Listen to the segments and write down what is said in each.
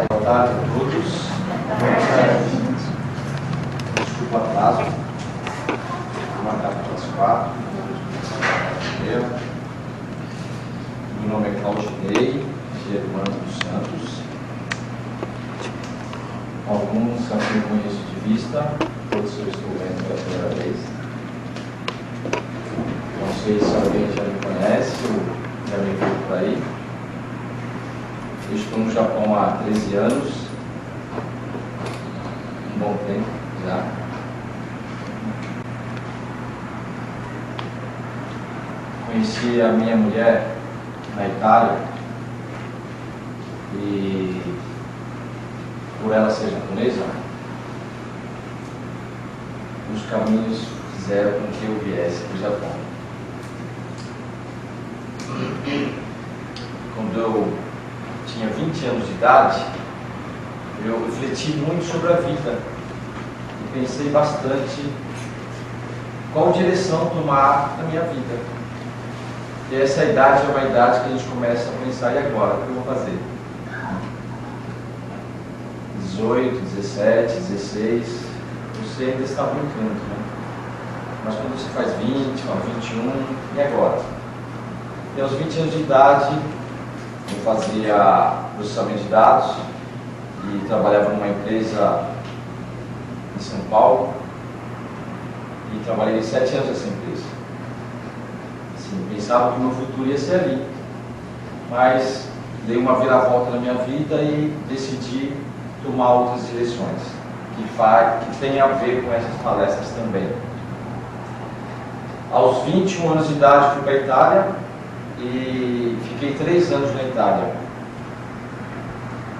Boa tarde a todos. Desculpa o atraso. Vou marcar para as 4. Meu nome é Claudinei Germano dos Santos. Alguns assim conheço de vista, outros eu estou vendo pela primeira vez. Não sei se alguém já me conhece ou já me viu por aí. Eu estou no Japão há 13 anos, um bom tempo já. Conheci a minha mulher na Itália e, por ela ser japonesa, os caminhos fizeram com que eu viesse para o Japão. Quando eu tinha 20 anos de idade, eu refleti muito sobre a vida e pensei bastante qual direção tomar na minha vida. E essa idade é uma idade que a gente começa a pensar, e agora? O que eu vou fazer? 18, 17, 16, você ainda está brincando, né? Mas quando você faz 20, 21, e agora? E aos 20 anos de idade, eu fazia processamento de dados e trabalhava numa empresa em São Paulo e trabalhei 7 anos nessa empresa. Assim, pensava que o meu futuro ia ser ali, mas dei uma viravolta na minha vida e decidi tomar outras direções que tem a ver com essas palestras também. Aos 21 anos de idade fui para a Itália e fiquei 3 anos na Itália.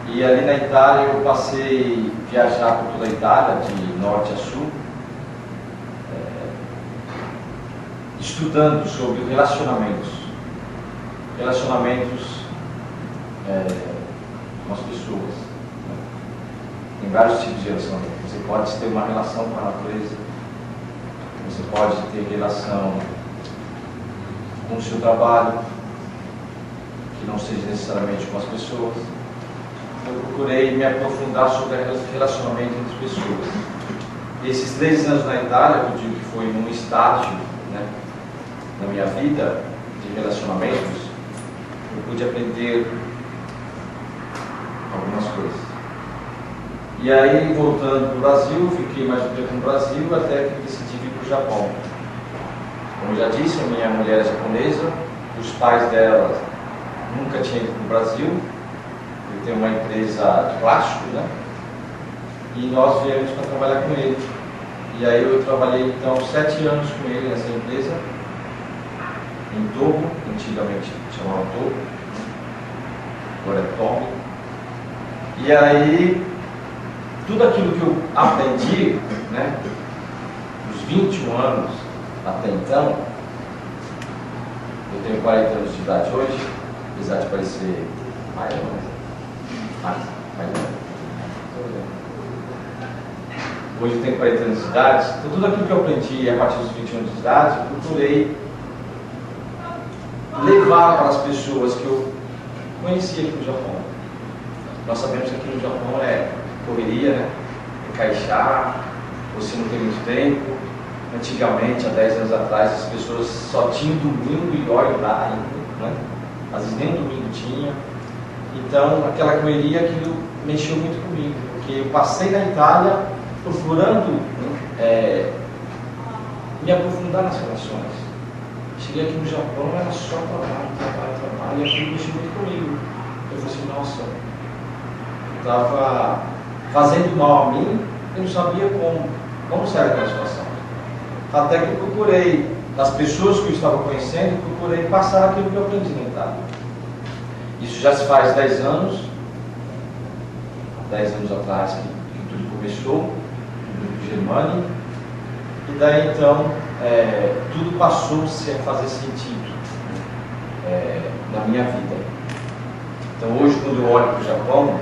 E ali na Itália eu passei a viajar por toda a Itália, de norte a sul, estudando sobre relacionamentos com as pessoas. Tem vários tipos de relacionamento. Você pode ter uma relação com a natureza, você pode ter relação com o seu trabalho, que não seja necessariamente com as pessoas. Eu procurei me aprofundar sobre o relacionamento entre pessoas. Esses 3 anos na Itália, eu digo que foi um estágio, né, na minha vida de relacionamentos, eu pude aprender algumas coisas. E aí, voltando para o Brasil, fiquei mais um tempo no Brasil até que decidi vir para o Japão. Como eu já disse, a minha mulher é japonesa, os pais dela nunca tinham ido para o Brasil. Eu tenho uma empresa de plástico, né? E nós viemos para trabalhar com ele. E aí eu trabalhei então 7 anos com ele nessa empresa, em Togo, antigamente chamava Togo, agora é Togo. E aí, tudo aquilo que eu aprendi, né, nos 21 anos até então, eu tenho 40 anos de idade hoje, apesar de parecer mais ou menos. Hoje eu tenho 40 anos de idade, então tudo aquilo que eu aprendi a partir dos 21 anos de idade, eu procurei levar para as pessoas que eu conhecia aqui no Japão. Nós sabemos que aqui no Japão é correria, né? É caixar, você não tem muito tempo. Antigamente, há 10 anos atrás, as pessoas só tinham domingo e olha lá ainda, né? Às vezes nem domingo tinha. Então, aquela correria, aquilo mexeu muito comigo, porque eu passei na Itália procurando me aprofundar nas relações. Cheguei aqui no Japão, era só trabalho, e aquilo mexeu muito comigo. Eu falei assim, nossa, eu estava fazendo mal a mim, eu não sabia como sair daquela situação. Até que eu procurei, das pessoas que eu estava conhecendo, procurei passar aquilo que eu aprendi na Itália. Isso já se faz 10 anos, 10 anos atrás que tudo começou, no grupo Germani, e daí então tudo passou-se a fazer sentido na minha vida. Então hoje, quando eu olho para o Japão,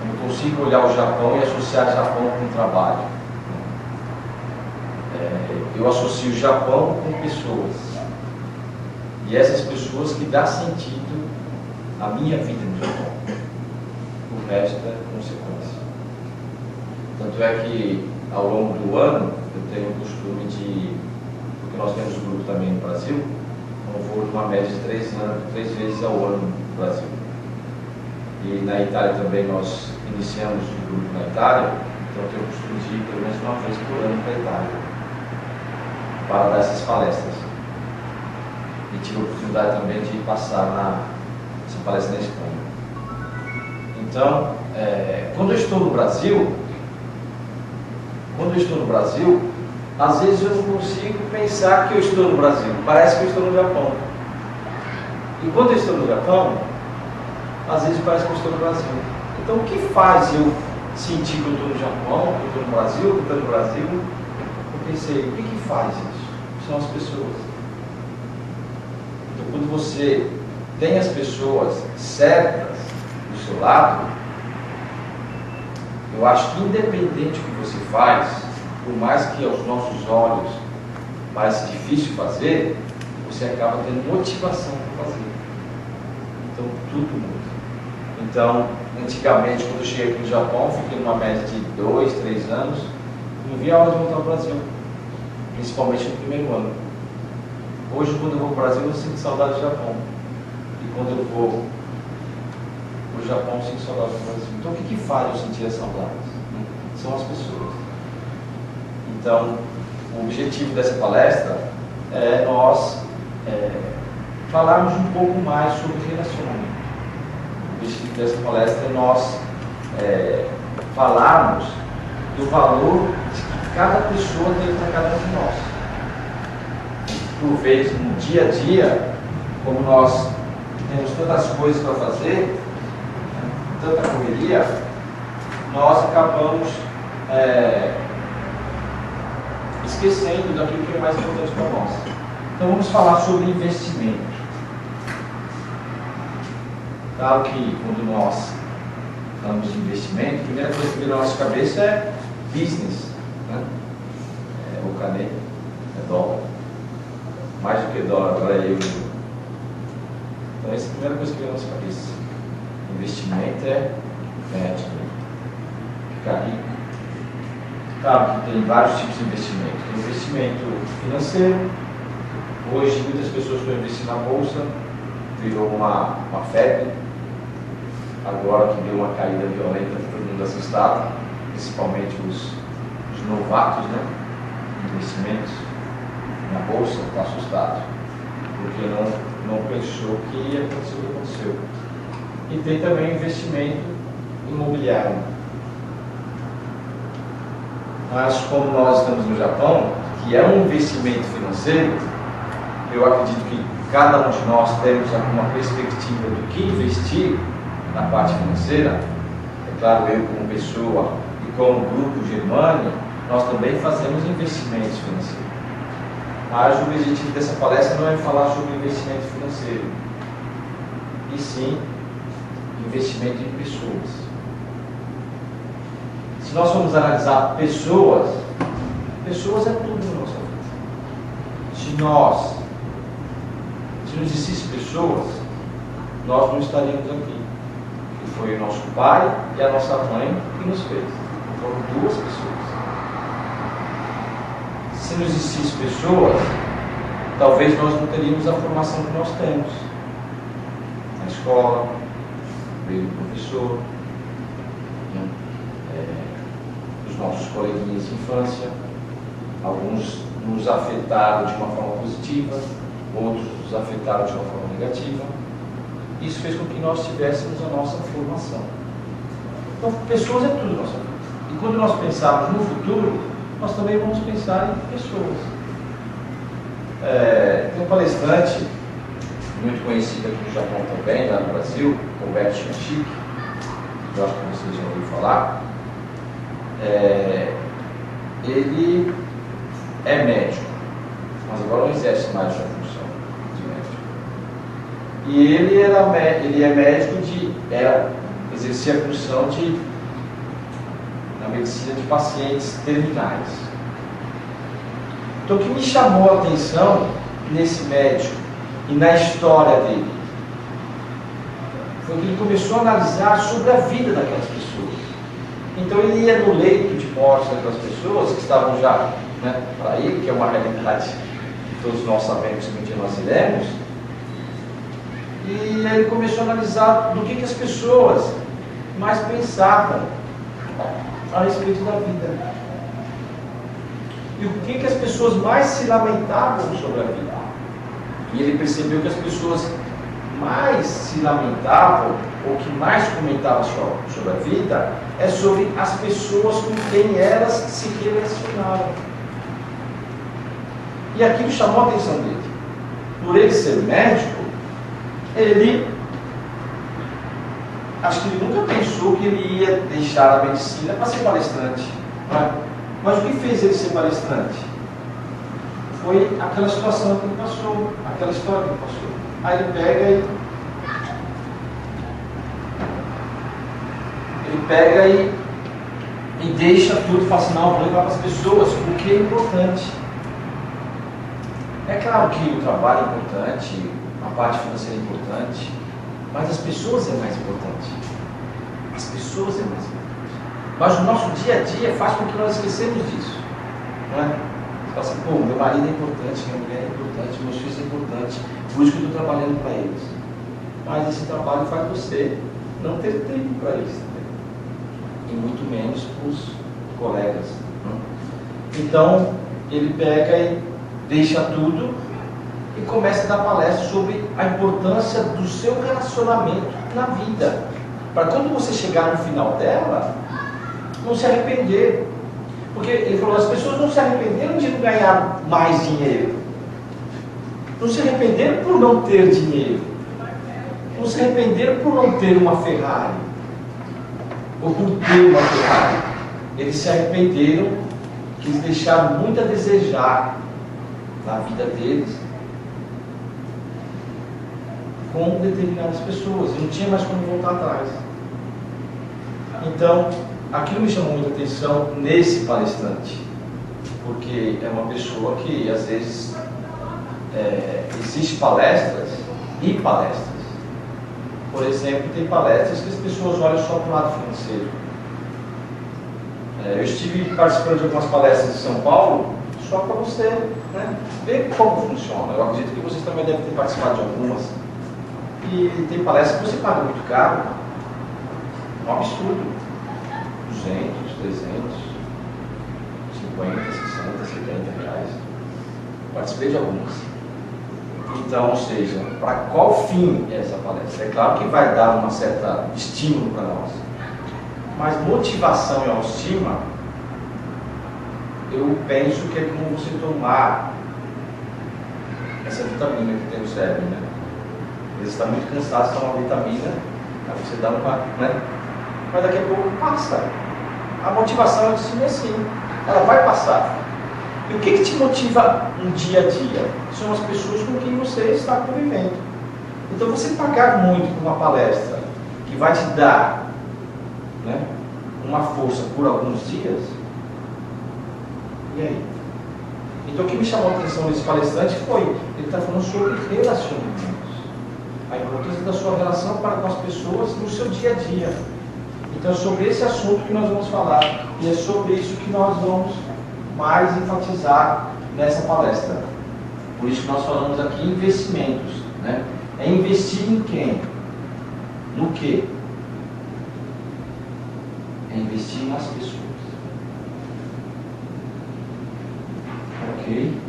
eu consigo olhar o Japão e associar o Japão com o trabalho. Eu associo o Japão com pessoas. E essas pessoas que dão sentido à minha vida no Japão. O resto é consequência. Tanto é que ao longo do ano eu tenho o costume de, porque nós temos um grupo também no Brasil, eu vou numa média de 3 vezes ao ano no Brasil. E na Itália também nós iniciamos o grupo na Itália, então eu tenho o costume de ir pelo menos uma vez por ano para a Itália, para dar essas palestras. E tive a oportunidade também de passar essa palestra na Espanha. Então, quando eu estou no Brasil, às vezes eu não consigo pensar que eu estou no Brasil, parece que eu estou no Japão. E quando eu estou no Japão, às vezes parece que eu estou no Brasil. Então o que faz eu sentir que eu estou no Japão, que eu estou no Brasil, que eu estou no Brasil? Eu pensei, o que faz isso? São as pessoas. Então quando você tem as pessoas certas do seu lado, eu acho que independente do que você faz, por mais que aos nossos olhos pareça difícil fazer, você acaba tendo motivação para fazer. Então tudo muda. Então, antigamente, quando eu cheguei aqui no Japão, fiquei numa média de 2, 3 anos, não via a hora de voltar ao Brasil, principalmente no primeiro ano. Hoje, quando eu vou para o Brasil, eu sinto saudade do Japão. E quando eu vou para o Japão, eu sinto saudade do Brasil. Então, o que faz eu sentir as saudades? São as pessoas. Então, o objetivo dessa palestra é nós falarmos um pouco mais sobre relacionamento. O objetivo dessa palestra é nós falarmos do valor que cada pessoa tem para cada um de nós. Por vezes, no dia a dia, como nós temos tantas coisas para fazer, tanta correria, nós acabamos esquecendo daquilo que é mais importante para nós. Então vamos falar sobre investimento. Claro que quando nós falamos de investimento, a primeira coisa que vem na nossa cabeça é business, né? O canê, é dólar. Mais do que dólar, agora é euro. Então essa é a primeira coisa que vem na nossa cabeça. Investimento é ficar rico. Claro que tem vários tipos de investimento. Tem investimento financeiro. Hoje muitas pessoas estão investindo na bolsa, virou uma febre. Agora que deu uma caída violenta, todo mundo assustado, principalmente os novatos, né? Investimentos na bolsa, está assustado, porque não pensou que ia acontecer o que aconteceu. E tem também investimento imobiliário. Mas como nós estamos no Japão, que é um investimento financeiro, eu acredito que cada um de nós temos alguma perspectiva do que investir na parte financeira. É claro, eu como pessoa e como grupo Germânia, nós também fazemos investimentos financeiros. Mas o objetivo dessa palestra não é falar sobre investimento financeiro, e sim investimento em pessoas. Se nós formos analisar pessoas é tudo na nossa vida. Se não existisse pessoas, nós não estaríamos aqui. E foi o nosso pai e a nossa mãe que nos fez. Foram 2 pessoas. Se não existisse pessoas, talvez nós não teríamos a formação que nós temos. Na escola, veio do professor, os nossos coleguinhas de infância. Alguns nos afetaram de uma forma positiva, outros nos afetaram de uma forma negativa. Isso fez com que nós tivéssemos a nossa formação. Então, pessoas é tudo na nossa vida. E quando nós pensarmos no futuro, nós também vamos pensar em pessoas. Tem um palestrante muito conhecido aqui no Japão também, lá no Brasil, Roberto Shinshiki, que eu acho que vocês já ouviram falar. Ele é médico, mas agora não exerce mais essa função de médico. E ele é médico exercia a função na medicina de pacientes terminais. Então o que me chamou a atenção nesse médico e na história dele. Foi que ele começou a analisar sobre a vida daquelas pessoas. Então ele ia no leito de morte daquelas pessoas que estavam já, né, para ir, que é uma realidade que todos nós sabemos que um dia nós iremos. E ele começou a analisar do que as pessoas mais pensavam a respeito da vida. E o que as pessoas mais se lamentavam sobre a vida. E ele percebeu que as pessoas mais se lamentavam, ou que mais comentavam sobre a vida, é sobre as pessoas com quem elas se relacionavam. E aquilo chamou a atenção dele. Por ele ser médico, acho que ele nunca pensou que ele ia deixar a medicina para ser palestrante. Não é? Mas o que fez ele ser palestrante? Foi aquela situação que ele passou, aquela história que ele passou. Aí ele pega e deixa tudo, fala assim, não, vou levar para as pessoas, porque é importante. É claro que o trabalho é importante, a parte financeira é importante, mas as pessoas é mais importante. As pessoas é mais importante. Mas o nosso dia a dia faz com que nós esquecemos disso. Não é? Você fala assim, pô, meu marido é importante, minha mulher é importante, meus filhos é importante, por isso que eu estou trabalhando para eles. Mas esse trabalho faz você não ter tempo para eles também. E muito menos para os colegas. Não? Então, ele pega e deixa tudo e começa a dar palestra sobre a importância do seu relacionamento na vida. Para quando você chegar no final dela, não se arrepender. Porque ele falou, as pessoas não se arrependeram de não ganhar mais dinheiro. Não se arrependeram por não ter dinheiro. Não se arrependeram por não ter uma Ferrari. Ou por ter uma Ferrari. Eles se arrependeram que eles deixaram muito a desejar na vida deles com determinadas pessoas. E não tinha mais como voltar atrás. Então, aquilo me chamou muita atenção nesse palestrante, porque é uma pessoa que às vezes existe palestras e palestras. Por exemplo, tem palestras que as pessoas olham só para o lado financeiro. Eu estive participando de algumas palestras em São Paulo, só para você, né, ver como funciona. Eu acredito que vocês também devem ter participado de algumas. E tem palestras que você paga muito caro, é um absurdo. 200, 300, 50, 60, 70 reais. Participei de algumas. Então, ou seja, para qual fim é essa palestra? É claro que vai dar uma certa estímulo para nós. Mas motivação e autoestima, eu penso que é como você tomar essa vitamina que tem no cérebro, né? Você está muito cansado de tomar uma vitamina, aí você dá uma, né? Mas daqui a pouco passa. A motivação é assim, ela vai passar. E o que te motiva no dia a dia? São as pessoas com quem você está convivendo. Então você pagar muito por uma palestra que vai te dar, né, uma força por alguns dias, e aí? Então o que me chamou a atenção nesse palestrante foi, ele está falando sobre relacionamentos. A importância da sua relação para com as pessoas no seu dia a dia. Então é sobre esse assunto que nós vamos falar, e é sobre isso que nós vamos mais enfatizar nessa palestra. Por isso que nós falamos aqui investimentos, né? É investir em quem? No quê? É investir nas pessoas. Ok?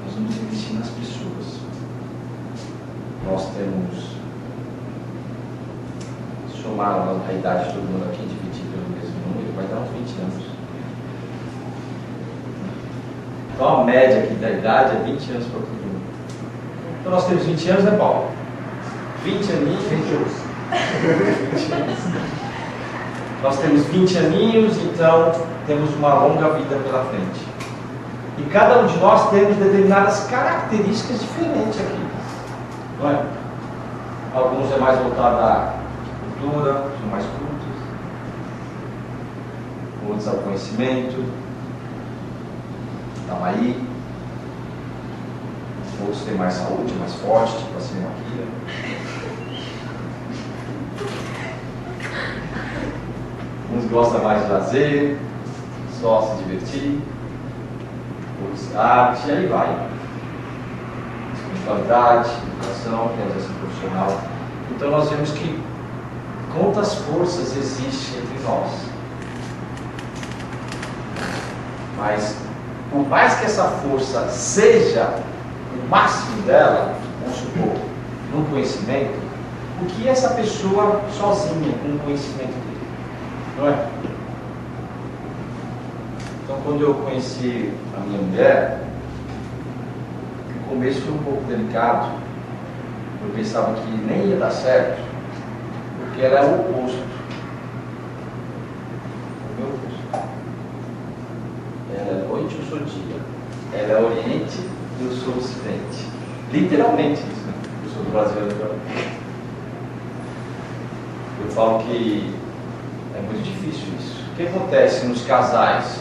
Nós vamos investir nas pessoas. Nós temos, somar a idade de todo mundo aqui, dividir pelo mesmo número, vai dar uns 20 anos. Então a média aqui da idade é 20 anos para todo mundo. Então nós temos 20 anos, né, Paulo? 20 aninhos. 20 anos. Nós temos 20 aninhos, então temos uma longa vida pela frente. E cada um de nós temos determinadas características diferentes aqui. Não é? Alguns é mais voltado à cultura, são mais cultos. Outros ao conhecimento. Estão aí. Outros têm mais saúde, mais forte, tipo assim, aqui, né? Uns gostam mais de lazer, só se divertir, outros arte, e aí vai. Espiritualidade, educação, realização profissional. Então nós vemos que quantas forças existem entre nós. Mas, por mais que essa força seja o máximo dela, vamos supor, no conhecimento, o que essa pessoa sozinha, com o conhecimento dele? Não é? Então, quando eu conheci a minha mulher, no começo foi um pouco delicado. Eu pensava que nem ia dar certo, porque ela é o oposto. O meu oposto. Ela é noite, eu sou dia. Ela é oriente, eu sou ocidente. Literalmente isso, né? Eu sou do Brasil. Eu falo que é muito difícil isso. O que acontece nos casais?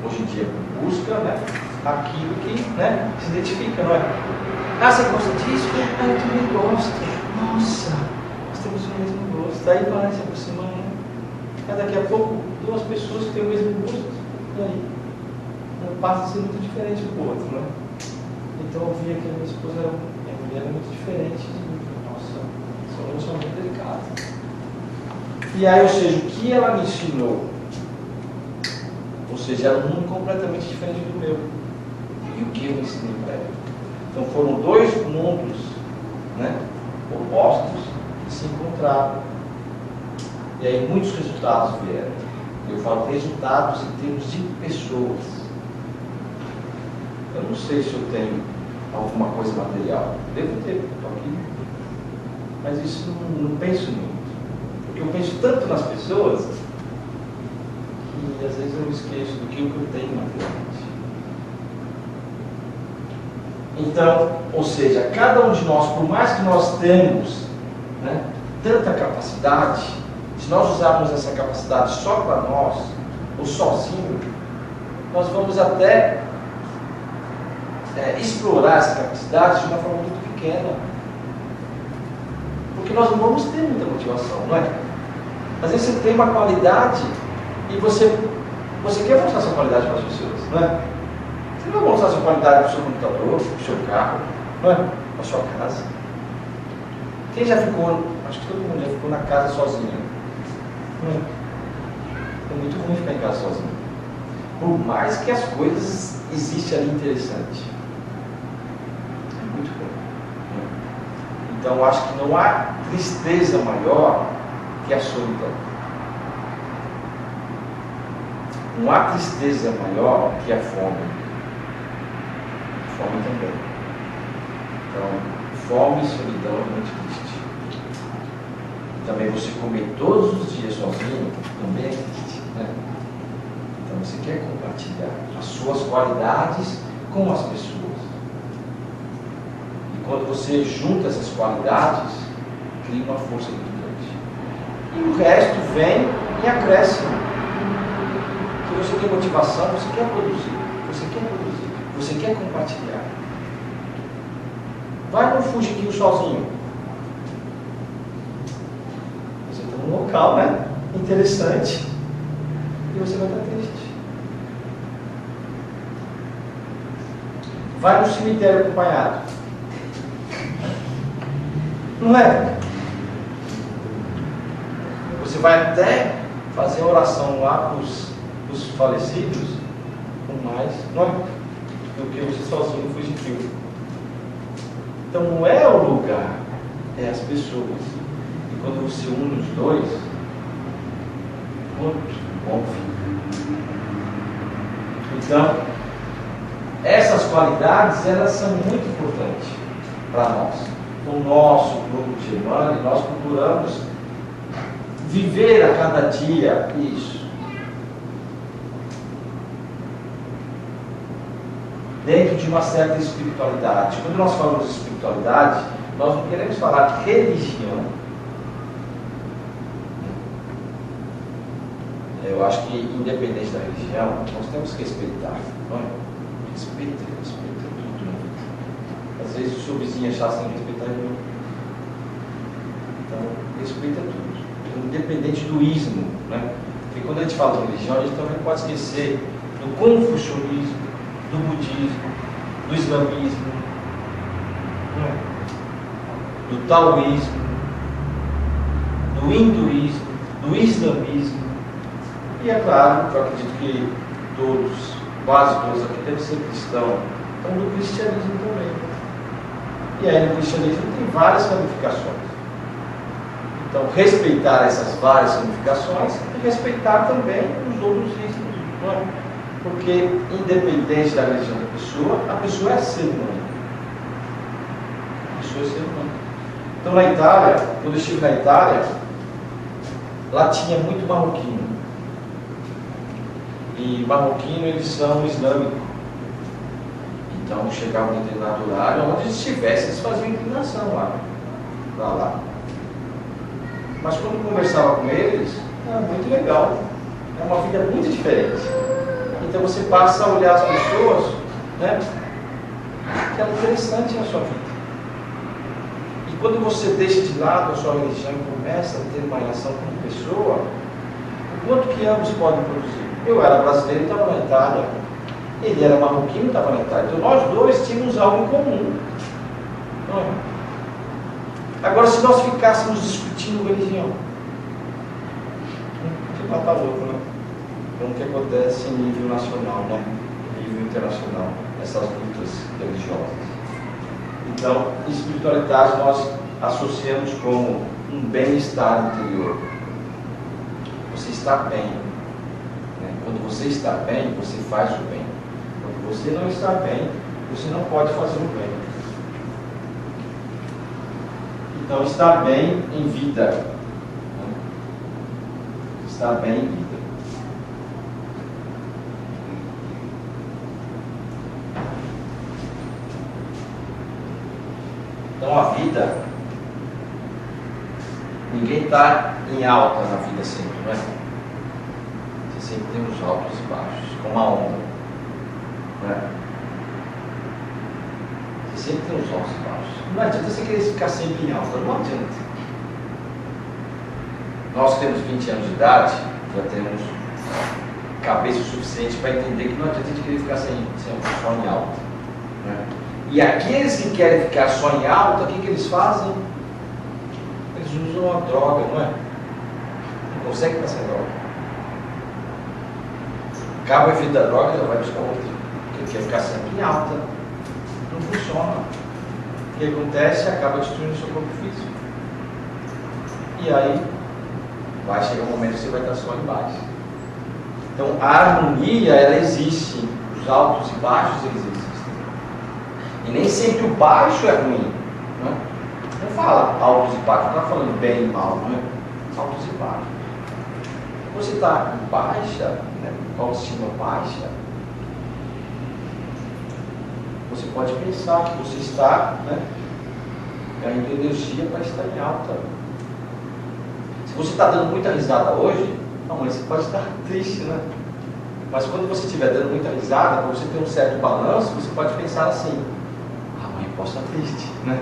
Hoje em dia busca, né, aquilo que, né, se identifica, não é? Ah, você gosta disso? Ah, eu também gosto. Nossa, nós temos o mesmo gosto. Aí vai se aproximando. Né? Daqui a pouco, duas pessoas que têm o mesmo gosto. E aí? Um passa a ser muito diferente do outro, né? Então eu via que a minha esposa, minha mulher era muito diferente de mim. Nossa, isso é um relacionamento delicado. E aí, ou seja, o que ela me ensinou, ou seja, era um mundo completamente diferente do meu. E o que eu ensinei para ela? Então foram dois mundos, né, opostos que se encontraram. E aí muitos resultados vieram. Eu falo resultados em termos de pessoas. Eu não sei se eu tenho alguma coisa material. Devo ter, estou aqui. Mas isso não penso muito. Porque eu penso tanto nas pessoas que às vezes eu me esqueço do que eu tenho materialmente. Então, ou seja, cada um de nós, por mais que nós tenhamos, né, tanta capacidade, se nós usarmos essa capacidade só para nós, ou sozinho, nós vamos até explorar essa capacidade de uma forma muito pequena. Porque nós não vamos ter muita motivação, não é? Às vezes você tem uma qualidade e você quer mostrar essa qualidade para as pessoas, não é? Você não vai mostrar essa qualidade para o seu computador, para o seu carro, não é? Para a sua casa. Quem já ficou, acho que todo mundo já ficou na casa sozinho. Não é? É muito ruim ficar em casa sozinho. Por mais que as coisas existam ali interessantes. É muito ruim. Então eu acho que não há tristeza maior que a solidão. Não há tristeza maior que a fome. Fome também. Então, fome e solidão é muito triste. Também você comer todos os dias sozinho também é triste, né? Então você quer compartilhar as suas qualidades com as pessoas. E quando você junta essas qualidades, cria uma força muito grande. E o resto vem e acresce. Se você tem motivação, você quer produzir. Você quer compartilhar. Vai no Fuji sozinho. Você está num local, né, interessante. E você vai estar triste. Vai no cemitério acompanhado. Não é? Você vai até fazer oração lá para os falecidos, com mais, não é? Do que você sozinho fugitivo. Então não é o lugar, é as pessoas. E quando você une os dois, muito bom fica. Então, essas qualidades, elas são muito importantes para nós. O nosso grupo de Emmanuel, nós procuramos viver a cada dia isso. Dentro de uma certa espiritualidade. Quando nós falamos de espiritualidade, nós não queremos falar de religião. Eu acho que, independente da religião, nós temos que respeitar. Não é? Respeita tudo. Às Às vezes o seu vizinho é chato, você tem que respeitar ele. Então, respeita tudo, independente do ismo, né? Porque quando a gente fala de religião, a gente também pode esquecer do confucionismo, do budismo, do islamismo, né? Do taoísmo, do hinduísmo, do islamismo. E é claro, eu acredito que todos, quase todos aqui devem ser cristãos, então do cristianismo também. E aí no cristianismo tem várias ramificações. Então, respeitar essas várias ramificações e respeitar também os outros ismos, não é? Porque, independente da religião da pessoa é ser humano. A pessoa é ser humano. Então, na Itália, quando eu estive na Itália, lá tinha muito marroquino. E marroquino, eles são islâmicos. Então, chegava em determinado horário, onde eles estivessem, eles faziam inclinação lá. Para lá. Mas quando eu conversava com eles, era muito legal. É uma vida muito diferente. Então você passa a olhar as pessoas, né? Que é interessante na sua vida. E quando você deixa de lado a sua religião e começa a ter uma relação com a pessoa, o quanto que ambos podem produzir? Eu era brasileiro e estava na Itália. Ele era marroquino e estava na Itália. Então nós dois tínhamos algo em comum. Não é? Agora, se nós ficássemos discutindo religião, um que mata o outro, né? Como que acontece em nível nacional, né? Em nível internacional, essas lutas religiosas. Então, espiritualidade nós associamos como um bem-estar interior. Você está bem. Né? Quando você está bem, você faz o bem. Quando você não está bem, você não pode fazer o bem. Então, estar bem em vida. Né? Estar bem em vida. Então, a vida, ninguém está em alta na vida sempre, não é? Você sempre tem os altos e baixos, como a onda. Não é? Você sempre tem os altos e baixos. Não adianta você querer ficar sempre em alta, não adianta. Nós que temos 20 anos de idade, já temos cabeça o suficiente para entender que não adianta a gente querer ficar sempre só em alta. Né? E aqueles que querem ficar só em alta, o que eles fazem? Eles usam a droga, não é? Não conseguem ficar sem droga. Acaba o efeito da droga, já vai buscar outra. Porque ele quer ficar sempre em alta. Não funciona. O que acontece? Acaba destruindo o seu corpo físico. E aí, vai chegar um momento que você vai estar só embaixo. Então, a harmonia, ela existe. Os altos e baixos, eles existem. E nem sempre o baixo é ruim. Não, não fala altos e baixos, não está falando bem e mal, não é? Altos e baixos. Você está em baixa, né, com autoestima baixa, você pode pensar que você está, né, ganhando energia para estar em alta. Se você está dando muita risada hoje, amanhã você pode estar triste, né? Mas quando você estiver dando muita risada, para você ter um certo balanço, você pode pensar assim: amanhã eu posso estar triste, né?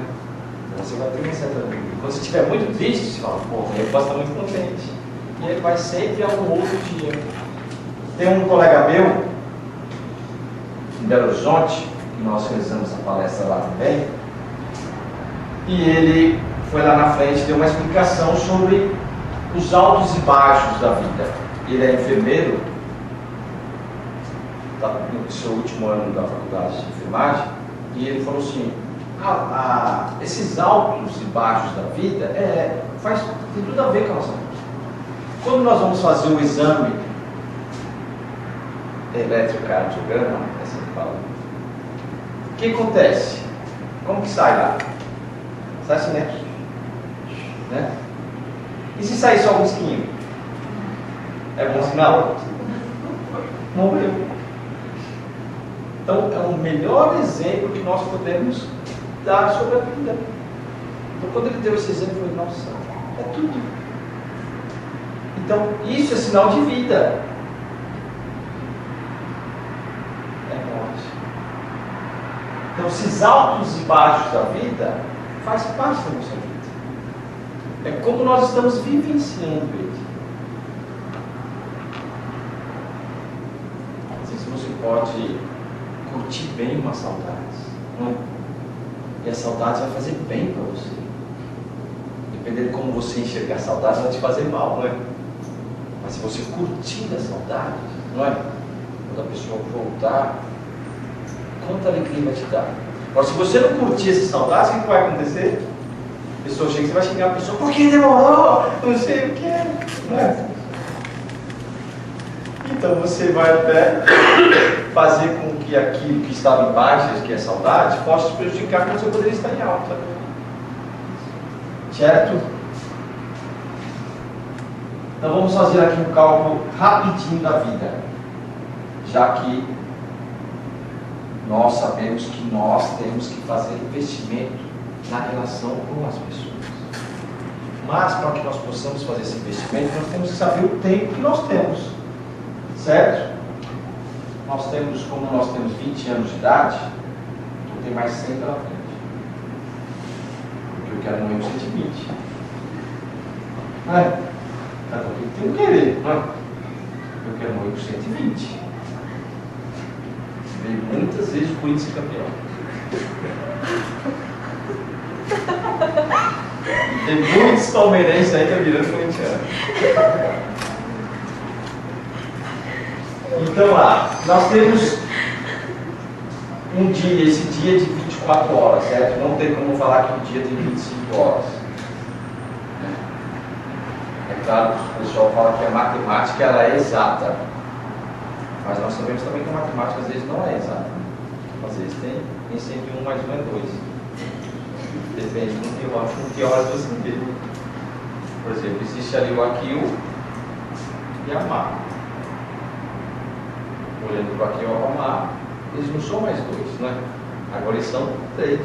Então você vai ter uma certa. Quando você estiver muito triste, você fala: pô, eu posso estar muito contente. E ele vai sempre a um outro dia. Tem um colega meu, em Belo Horizonte, que nós realizamos a palestra lá também, e ele foi lá na frente e deu uma explicação sobre os altos e baixos da vida. Ele é enfermeiro, está no seu último ano da faculdade de enfermagem, e ele falou assim: esses altos e baixos da vida tem tudo a ver com a nossa vida. Quando nós vamos fazer o exame eletrocardiograma, é assim que fala, o que acontece? Como que sai lá? Sai assim, né? E se sair só um risquinho? É bom sinal? Morreu. Então, é o melhor exemplo que nós podemos dar sobre a vida. Então, quando ele deu esse exemplo, eu falei: nossa, é tudo. Então, isso é sinal de vida. É morte. Então, esses altos e baixos da vida faz parte da nossa vida. É como nós estamos vivenciando ele. Às vezes você pode curtir bem uma saudade, não é? E a saudade vai fazer bem para você. Dependendo de como você enxergar a saudade, vai te fazer mal, não é? Mas se você curtir a saudade, não é? Quando a pessoa voltar, quanta alegria vai te dar. Agora, se você não curtir essa saudade, o que vai acontecer? A pessoa chega, você vai xingar a pessoa, por que demorou? Não sei o que, não é? Então você vai até fazer com que aquilo que estava em baixa, que é saudade, possa te prejudicar quando você poderia estar em alta. Certo? Então vamos fazer aqui um cálculo rapidinho da vida, já que nós sabemos que nós temos que fazer investimento na relação com as pessoas. Mas para que nós possamos fazer esse investimento, nós temos que saber o tempo que nós temos. Certo? Nós temos, como nós temos 20 anos de idade, eu tenho mais 100 pela frente. Porque eu quero morrer com 120. Não é? Cada um tem que querer, não é? Eu quero morrer com 120. Veio muitas vezes o Corinthians campeão. Tem muitos palmeirenses aí que estão virando corintiano. Então lá, nós temos um dia, esse dia de 24 horas, certo? Não tem como falar que o dia tem 25 horas. É claro que o pessoal fala que a matemática ela é exata. Mas nós sabemos também que a matemática às vezes não é exata. Às vezes tem sempre 1 mais 1 é 2. Depende do que horas você vê. Por exemplo, existe ali o Aquil e a Má. Olhando para Aquil e a Má, eles não são mais 2, né? Agora eles são 3.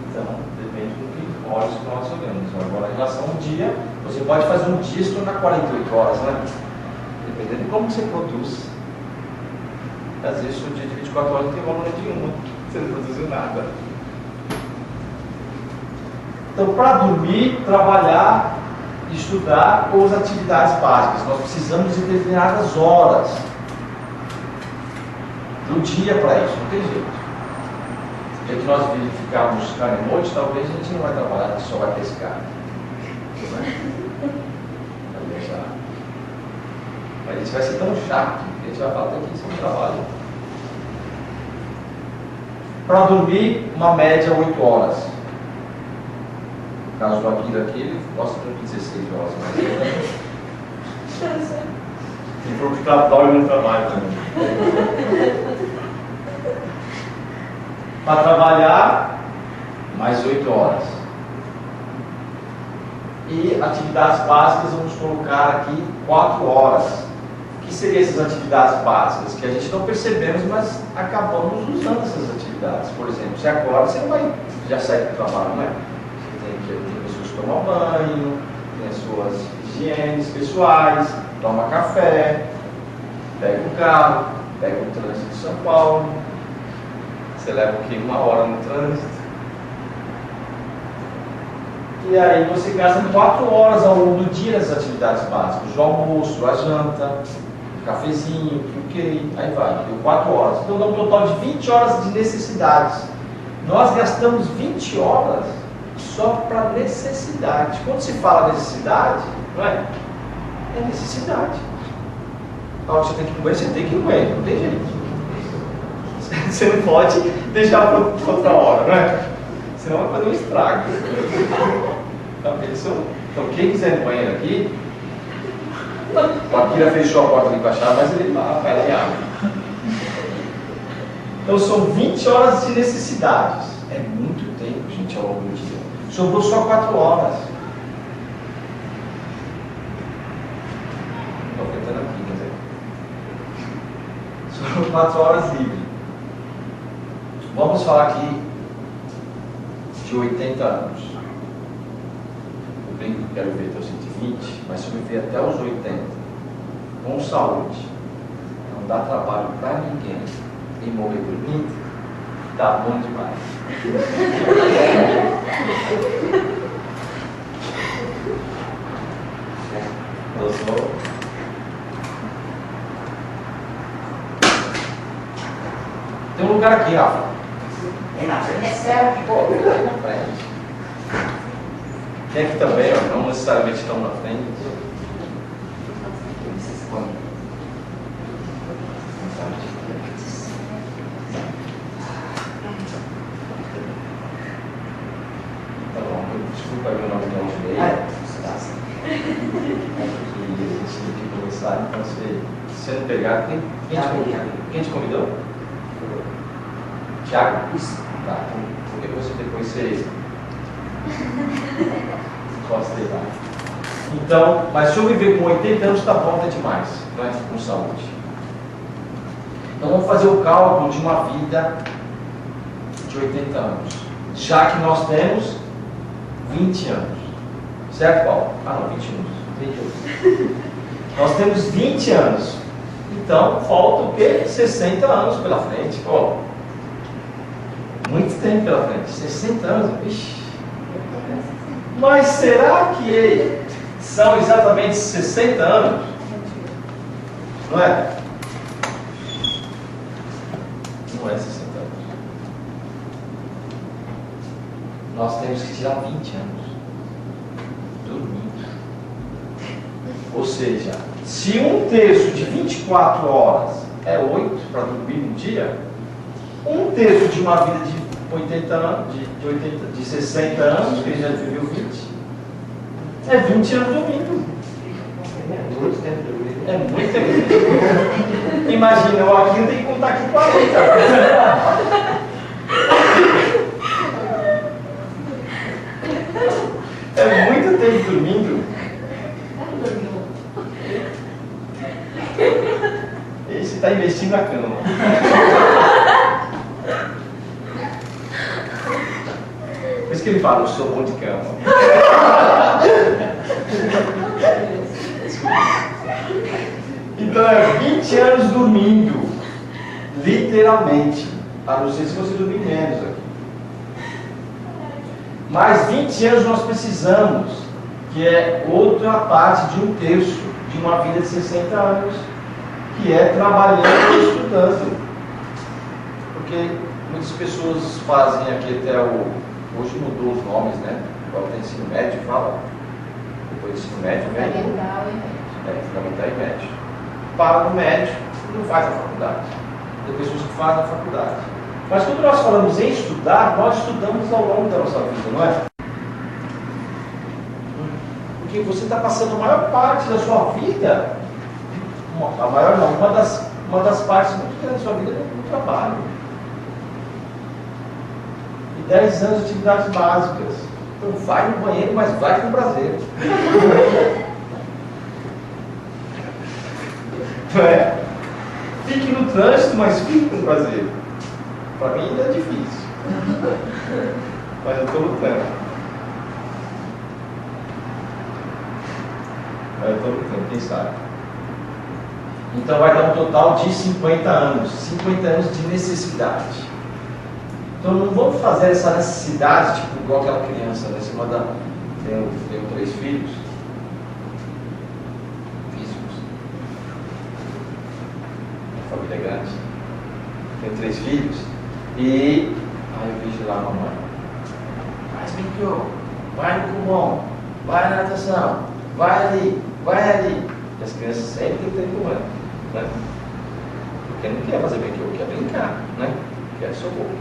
Então, depende do que horas que nós olhamos. Agora, em relação ao dia, você pode fazer um dia se tornar 48 horas, né? Dependendo de como você produz. Às vezes, o dia de 24 horas não tem valor nenhuma. Você não produziu nada. Então, para dormir, trabalhar, estudar ou as atividades básicas, nós precisamos de determinadas horas do dia para isso, não tem jeito. O dia que nós ficarmos carne e noite, talvez a gente não vai trabalhar, a gente só vai pescar. Vai deixar. Mas isso vai ser tão chato que a gente vai falar até que isso é um trabalho. Para dormir, uma média 8 horas. No caso do Aquila aqui, ele gosta de 16 horas. Mas se for ficar dorme no trabalho também. Para trabalhar, mais 8 horas. E atividades básicas, vamos colocar aqui 4 horas. O que seriam essas atividades básicas? Que a gente não percebemos, mas acabamos usando essas atividades. Por exemplo, você acorda, você vai, já sai do trabalho, né? Tem pessoas que tomam banho, tem as suas higienes pessoais, toma café, pega o carro, pega o trânsito de São Paulo. Você leva o quê? 1 hora no trânsito. E aí você gasta 4 horas ao longo do dia nessas atividades básicas. O almoço, a janta, o cafezinho, o que, aí vai. Deu 4 horas. Então dá um total de 20 horas de necessidades. Nós gastamos 20 horas só para necessidade. Quando se fala necessidade, não é? É necessidade. A hora que você tem que comer, você tem que comer, não tem jeito. Você não pode deixar para outra hora, não é? Senão vai fazer um estrago. Tá pensando? Então quem quiser ir no banheiro aqui, o Akira fechou a porta ali com a chave, mas ele vai lá e abre. Então são 20 horas de necessidades. É muito tempo, gente, ao longo do dia. Sobrou só 4 horas. Estou apertando aqui, quer dizer. Sobrou 4 horas livres. Vamos falar aqui de 80 anos. Eu bem que quero ver até os 120, mas se eu viver até os 80, com saúde, não dá trabalho para ninguém e morrer dormindo, Tá bom demais. Eu sou... Tem um lugar aqui, Rafa. É na frente. É certo. Pô, é na frente. Tem aqui também, ó, não necessariamente estão na frente. Tá bom, desculpa aí o nome de onde veio. É que a gente tem que começar, então se não pegar, quem te convidou? Tiago? Isso. Tá, porque você depois você pode ter lá. Então, mas se eu viver com 80 anos, tá bom, é demais, né? Com saúde. Então vamos fazer o cálculo de uma vida de 80 anos. Já que nós temos 20 anos. Certo, Paulo? Ah, não, 21. Nós temos 20 anos. Então, falta o quê? 60 anos pela frente. Pô, muito tempo pela frente. 60 anos, vixi. Mas será que são exatamente 60 anos? Não é? Não é 60 anos. Nós temos que tirar 20 anos. Dormindo. Ou seja, se um terço de 24 horas é 8 para dormir no dia, um terço de uma vida de 80 anos, de 60 anos, que ele já viveu 20, é 20 anos dormindo. É muito tempo dormindo. É muito tempo dormindo. Imagina, eu aqui tenho que contar aqui 40. É muito tempo dormindo. Esse está investindo na cama. Por isso que ele fala, eu sou bom de cama. Então é 20 anos dormindo. Literalmente. A não ser se você dormir menos aqui. Mais 20 anos nós precisamos, que é outra parte de um terço de uma vida de 60 anos, que é trabalhando e estudando. Porque muitas pessoas fazem aqui até hoje mudou os nomes, né? Agora tem ensino médio, fala. Depois ensino médio, Fundamental e médio. Fundamental e médio. Para no médio, não faz a faculdade. Tem pessoas que fazem a faculdade. Mas quando nós falamos em estudar, nós estudamos ao longo da nossa vida, não é? Porque você está passando a maior parte da sua vida, a maior não, uma das partes muito grandes da sua vida no trabalho. E 10 anos de atividades básicas. Então vai no banheiro, mas vai com prazer. Fique no trânsito, mas fique com prazer. Para mim ainda é difícil. Mas eu estou lutando. Quem sabe? Então vai dar um total de 50 anos. 50 anos de necessidade. Então não vamos fazer essa necessidade tipo igual aquela criança, né? Você manda. Tenho 3 filhos. Físicos. A família é grande. Tenho 3 filhos. E aí eu vejo lá a mamãe. Faz brinquedo, vai no pulmão, vai na natação, vai ali. E as crianças sempre têm comando, né? Porque não quer fazer brinquedo, quer brincar, né? Quer socorro.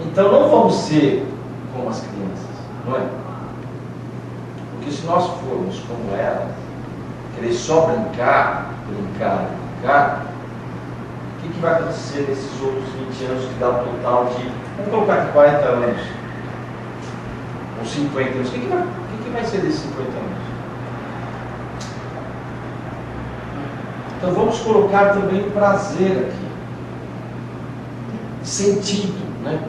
Então não vamos ser como as crianças, não é? Porque se nós formos como elas, querer só brincar, o que vai acontecer nesses outros 20 anos que dá um total de, vamos colocar aqui 40 anos, ou 50 anos, o que vai ser desses 50 anos? Então vamos colocar também prazer aqui, sentido, né?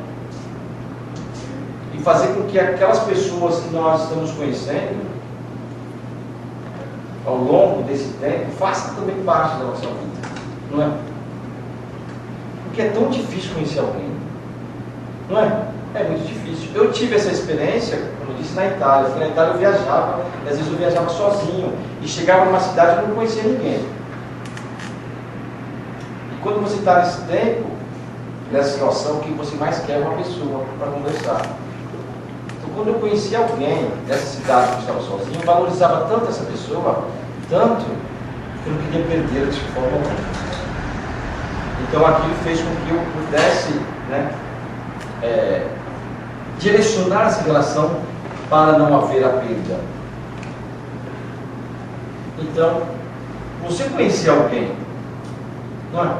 E fazer com que aquelas pessoas que nós estamos conhecendo, ao longo desse tempo, façam também parte da nossa vida, não é? Porque é tão difícil conhecer alguém. Não é? É muito difícil. Eu tive essa experiência, como eu disse, na Itália. Na Itália eu viajava, e às vezes eu viajava sozinho. E chegava numa cidade e não conhecia ninguém. E quando você está nesse tempo, nessa situação, o que você mais quer é uma pessoa para conversar. Então, quando eu conhecia alguém nessa cidade que eu estava sozinho, eu valorizava tanto essa pessoa, tanto, que eu não queria perdê-la de forma alguma. Então, aquilo fez com que eu pudesse, direcionar essa relação para não haver a perda. Então, você conhecia alguém, não é?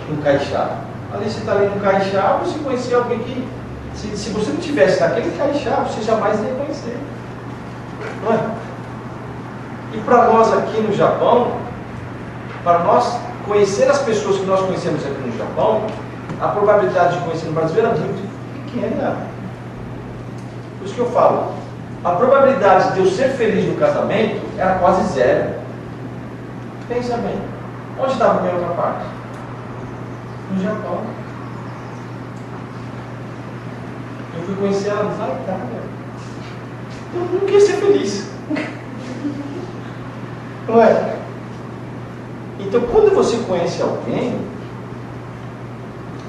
No Caixá. Ali você está ali no Caixá, você conhecia alguém que, se você não estivesse naquele Caixá, você jamais ia conhecer. Não é? E para nós aqui no Japão, para nós conhecer as pessoas que nós conhecemos aqui no Japão, a probabilidade de conhecer no Brasil era muito pequena. Por isso que eu falo, a probabilidade de eu ser feliz no casamento era quase zero. Pensa bem, onde estava a minha outra parte? No Japão. Eu fui conhecer ela na Itália. Eu não queria ser feliz. Não é? Então, quando você conhece alguém,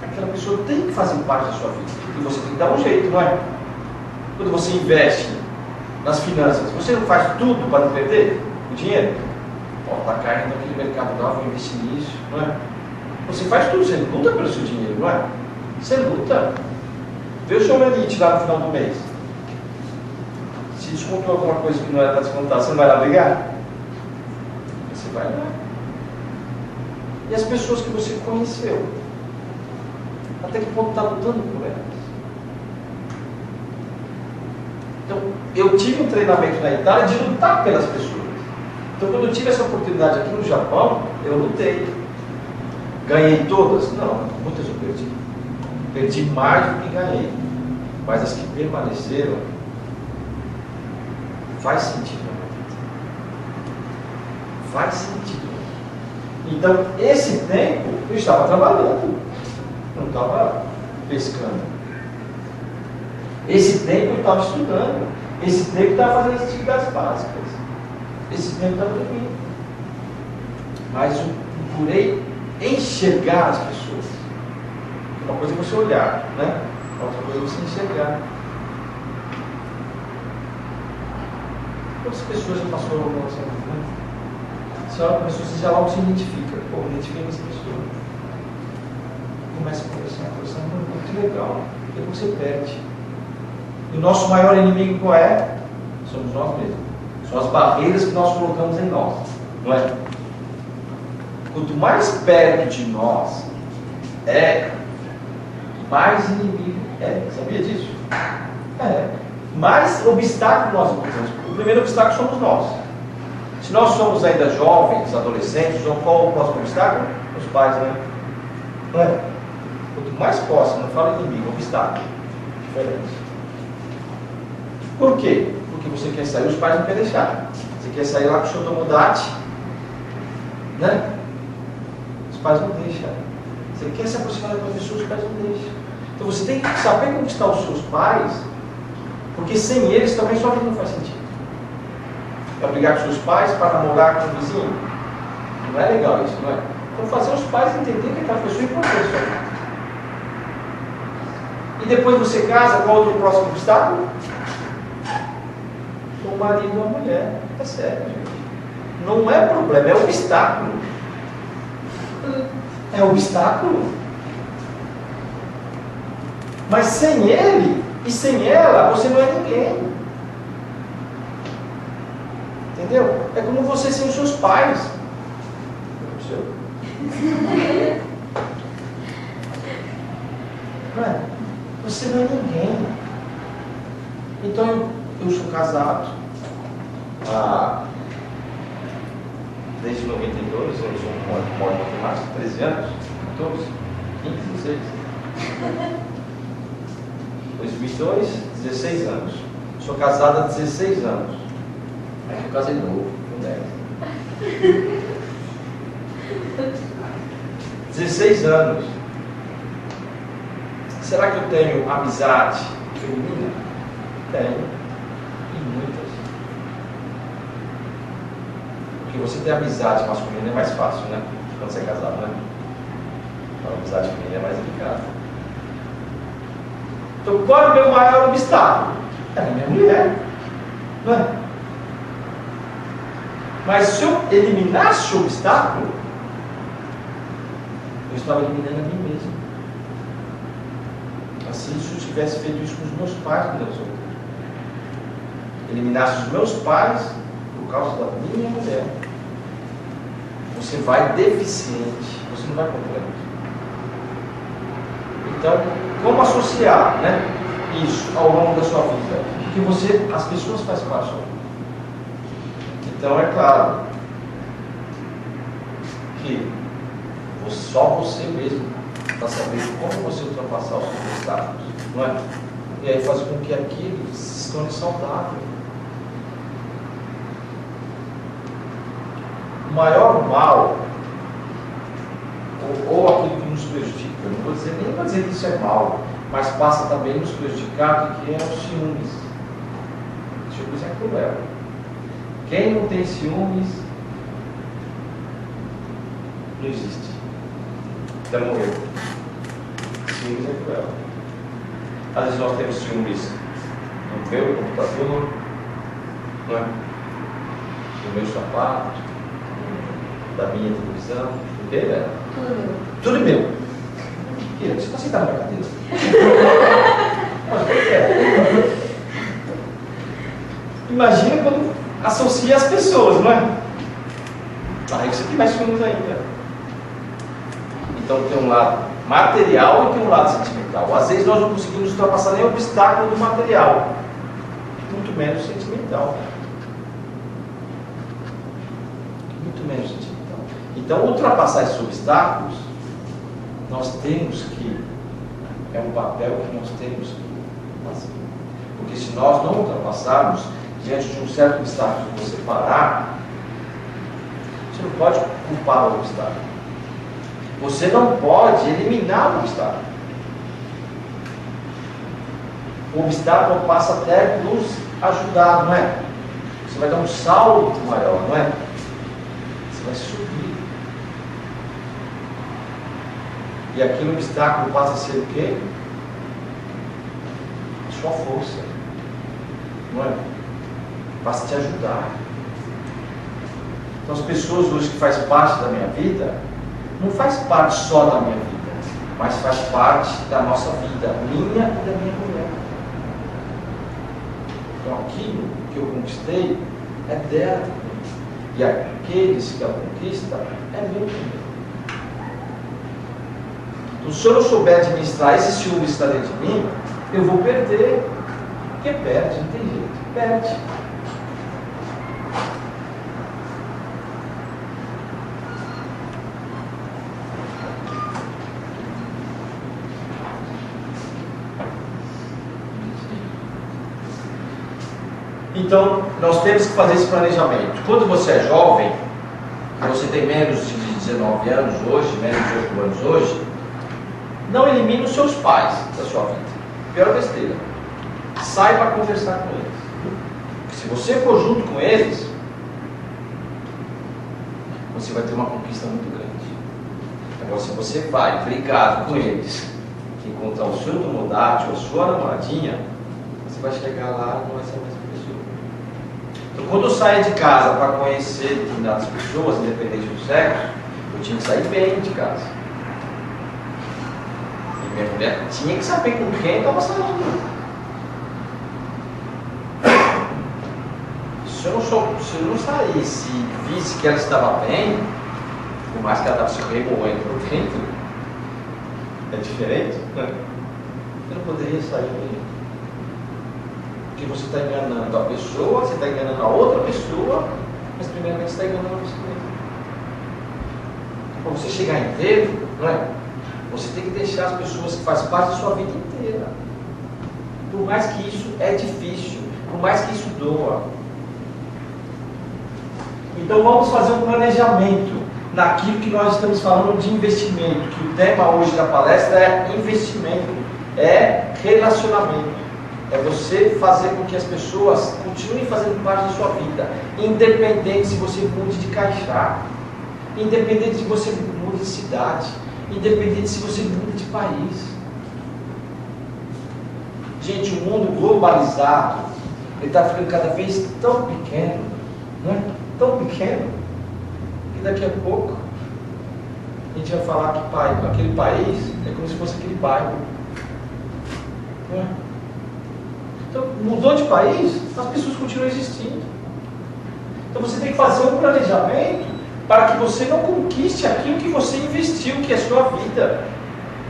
aquela pessoa tem que fazer parte da sua vida. E você tem que dar um jeito, não é? Quando você investe nas finanças, você não faz tudo para não perder o dinheiro? Está caindo naquele mercado lá, vou investir nisso, não é? Você faz tudo, você luta pelo seu dinheiro, não é? Você luta. Vê o seu elite lá no final do mês. Se descontou alguma coisa que não era para descontar, você não vai lá brigar? Você vai lá. E as pessoas que você conheceu, até que ponto está lutando por elas? Então, eu tive um treinamento na Itália de lutar pelas pessoas. Então, quando eu tive essa oportunidade aqui no Japão, eu lutei. Ganhei todas? Não, muitas eu perdi. Perdi mais do que ganhei. Mas as que permaneceram, faz sentido na minha vida. Faz sentido. Então, esse tempo, eu estava trabalhando. Não estava pescando. Esse tempo eu estava estudando. Esse tempo eu estava fazendo as atividades básicas. Esse tempo eu estava dormindo. Mas eu procurei enxergar as pessoas. Uma coisa é você olhar, né? Outra coisa é você enxergar. Quantas pessoas já passou por você? Você olha para a pessoa, você já logo se identifica. Pô, identifica essa pessoa. Começa a conversar, muito legal. Depois você perde. E o nosso maior inimigo qual é? Somos nós mesmos. São as barreiras que nós colocamos em nós. Não é? Quanto mais perto de nós mais inimigo é. Sabia disso? Mais obstáculo nós encontramos. O primeiro obstáculo somos nós. Se nós somos ainda jovens, adolescentes, qual é o próximo obstáculo? Os pais, né? Não é? Quanto mais próximo, não falo inimigo, obstáculo. Diferente. Por quê? Porque você quer sair, os pais não querem deixar. Você quer sair lá com o seu tomodachi, né? Os pais não deixam. Você quer se aproximar da pessoa, os pais não deixam. Então você tem que saber conquistar os seus pais, porque sem eles também sua vida não faz sentido. Para brigar com seus pais, para namorar com o vizinho, não é legal isso, não é? Então fazer os pais entender que aquela pessoa é importante na sua vida. E depois você casa, qual outro próximo obstáculo? O marido ou a mulher. É sério, gente. Não é problema, é obstáculo. É obstáculo. Mas sem ele e sem ela, você não é ninguém. Entendeu? É como você sem os seus pais. O seu. Não é? Você não é ninguém. Então eu sou casado desde 92, eu sou um modo matemático, 13 anos, 14, 15, 16. 2002, 16 anos. Sou casado há 16 anos. É que eu casei novo, com 10. 16 anos. Será que eu tenho amizade feminina? Tenho. E muitas. Porque você ter amizade masculina é mais fácil, né? Quando você é casado, né? A amizade feminina é mais delicada. Então, qual é o meu maior obstáculo? É a minha mulher. Não é? Mas se eu eliminasse o obstáculo, eu estava eliminando a mim mesmo. Assim, se eu tivesse feito isso com os meus pais, quando eu solteiro, eliminasse os meus pais por causa da minha mulher, você vai deficiente, você não vai completo. Então, como associar, né, isso ao longo da sua vida? Porque as pessoas fazem parte da sua vida. Então, é claro que só você mesmo para saber como você ultrapassar os seus obstáculos, não é? E aí faz com que aquilo se torne saudável. O maior mal, ou aquilo que nos prejudica, eu não vou dizer, nem vou dizer que isso é mal, mas passa também a nos prejudicar, que é os ciúmes. O ciúmes é cruel. Quem não tem ciúmes, não existe. Já morreu. Ciúmes é cruel. Às vezes nós temos ciúmes do meu computador, não é? Do meu sapato, da minha televisão, do que, né? Tudo meu. Você está sentado na minha cadeira? Imagina quando associa as pessoas, não é? Aí você tem mais ciúmes ainda. Então tem um lado material e tem um lado sentimental. Às vezes nós não conseguimos ultrapassar nem o obstáculo do material, muito menos sentimental. Muito menos sentimental. Então, ultrapassar esses obstáculos, nós temos que, é um papel que nós temos que fazer. Porque se nós não ultrapassarmos, diante de um certo obstáculo que você parar, você não pode culpar o obstáculo. Você não pode eliminar o obstáculo. O obstáculo passa até a nos ajudar, não é? Você vai dar um salto maior, não é? Você vai subir. E aquele obstáculo passa a ser o quê? A sua força. Não é? Passa a te ajudar. Então as pessoas hoje que fazem parte da minha vida, não faz parte só da minha vida, mas faz parte da nossa vida, minha e da minha mulher. Então aquilo que eu conquistei é dela. E aqueles que ela conquista é meu também. Então, se eu não souber administrar esse ciúme que está dentro de mim, eu vou perder. Porque perde, não tem jeito. Perde. Então, nós temos que fazer esse planejamento. Quando você é jovem, você tem menos de 19 anos hoje, menos de 8 anos hoje, não elimine os seus pais da sua vida. Pior besteira. Saiba conversar com eles. Se você for junto com eles, você vai ter uma conquista muito grande. Agora, se você vai brigado com eles, encontrar o seu namorado ou a sua namoradinha, você vai chegar lá e não vai ser mais uma pessoa. Então, quando eu saía de casa para conhecer determinadas pessoas, independente do sexo, eu tinha que sair bem de casa. E minha mulher tinha que saber com quem estava saindo. Se eu não saísse e visse que ela estava bem, por mais que ela estava se remoendo por dentro, é diferente, né? Eu não poderia sair bem. Porque você está enganando a pessoa, você está enganando a outra pessoa, mas primeiramente você está enganando a você mesmo. Para você chegar inteiro, não é? Você tem que deixar as pessoas que fazem parte da sua vida inteira. Por mais que isso é difícil, por mais que isso doa. Então vamos fazer um planejamento. naquilo que nós estamos falando de investimento, que o tema hoje da palestra é investimento, é relacionamento. É você fazer com que as pessoas continuem fazendo parte da sua vida, independente se você mude de Caixá, independente se você mude de cidade, independente se você muda de país. Gente, o mundo globalizado, ele está ficando cada vez tão pequeno, né? Tão pequeno, que daqui a pouco a gente vai falar que aquele país é como se fosse aquele bairro. Né? Então, mudou de país, as pessoas continuam existindo. Então você tem que fazer um planejamento para que você não conquiste aquilo que você investiu, que é a sua vida.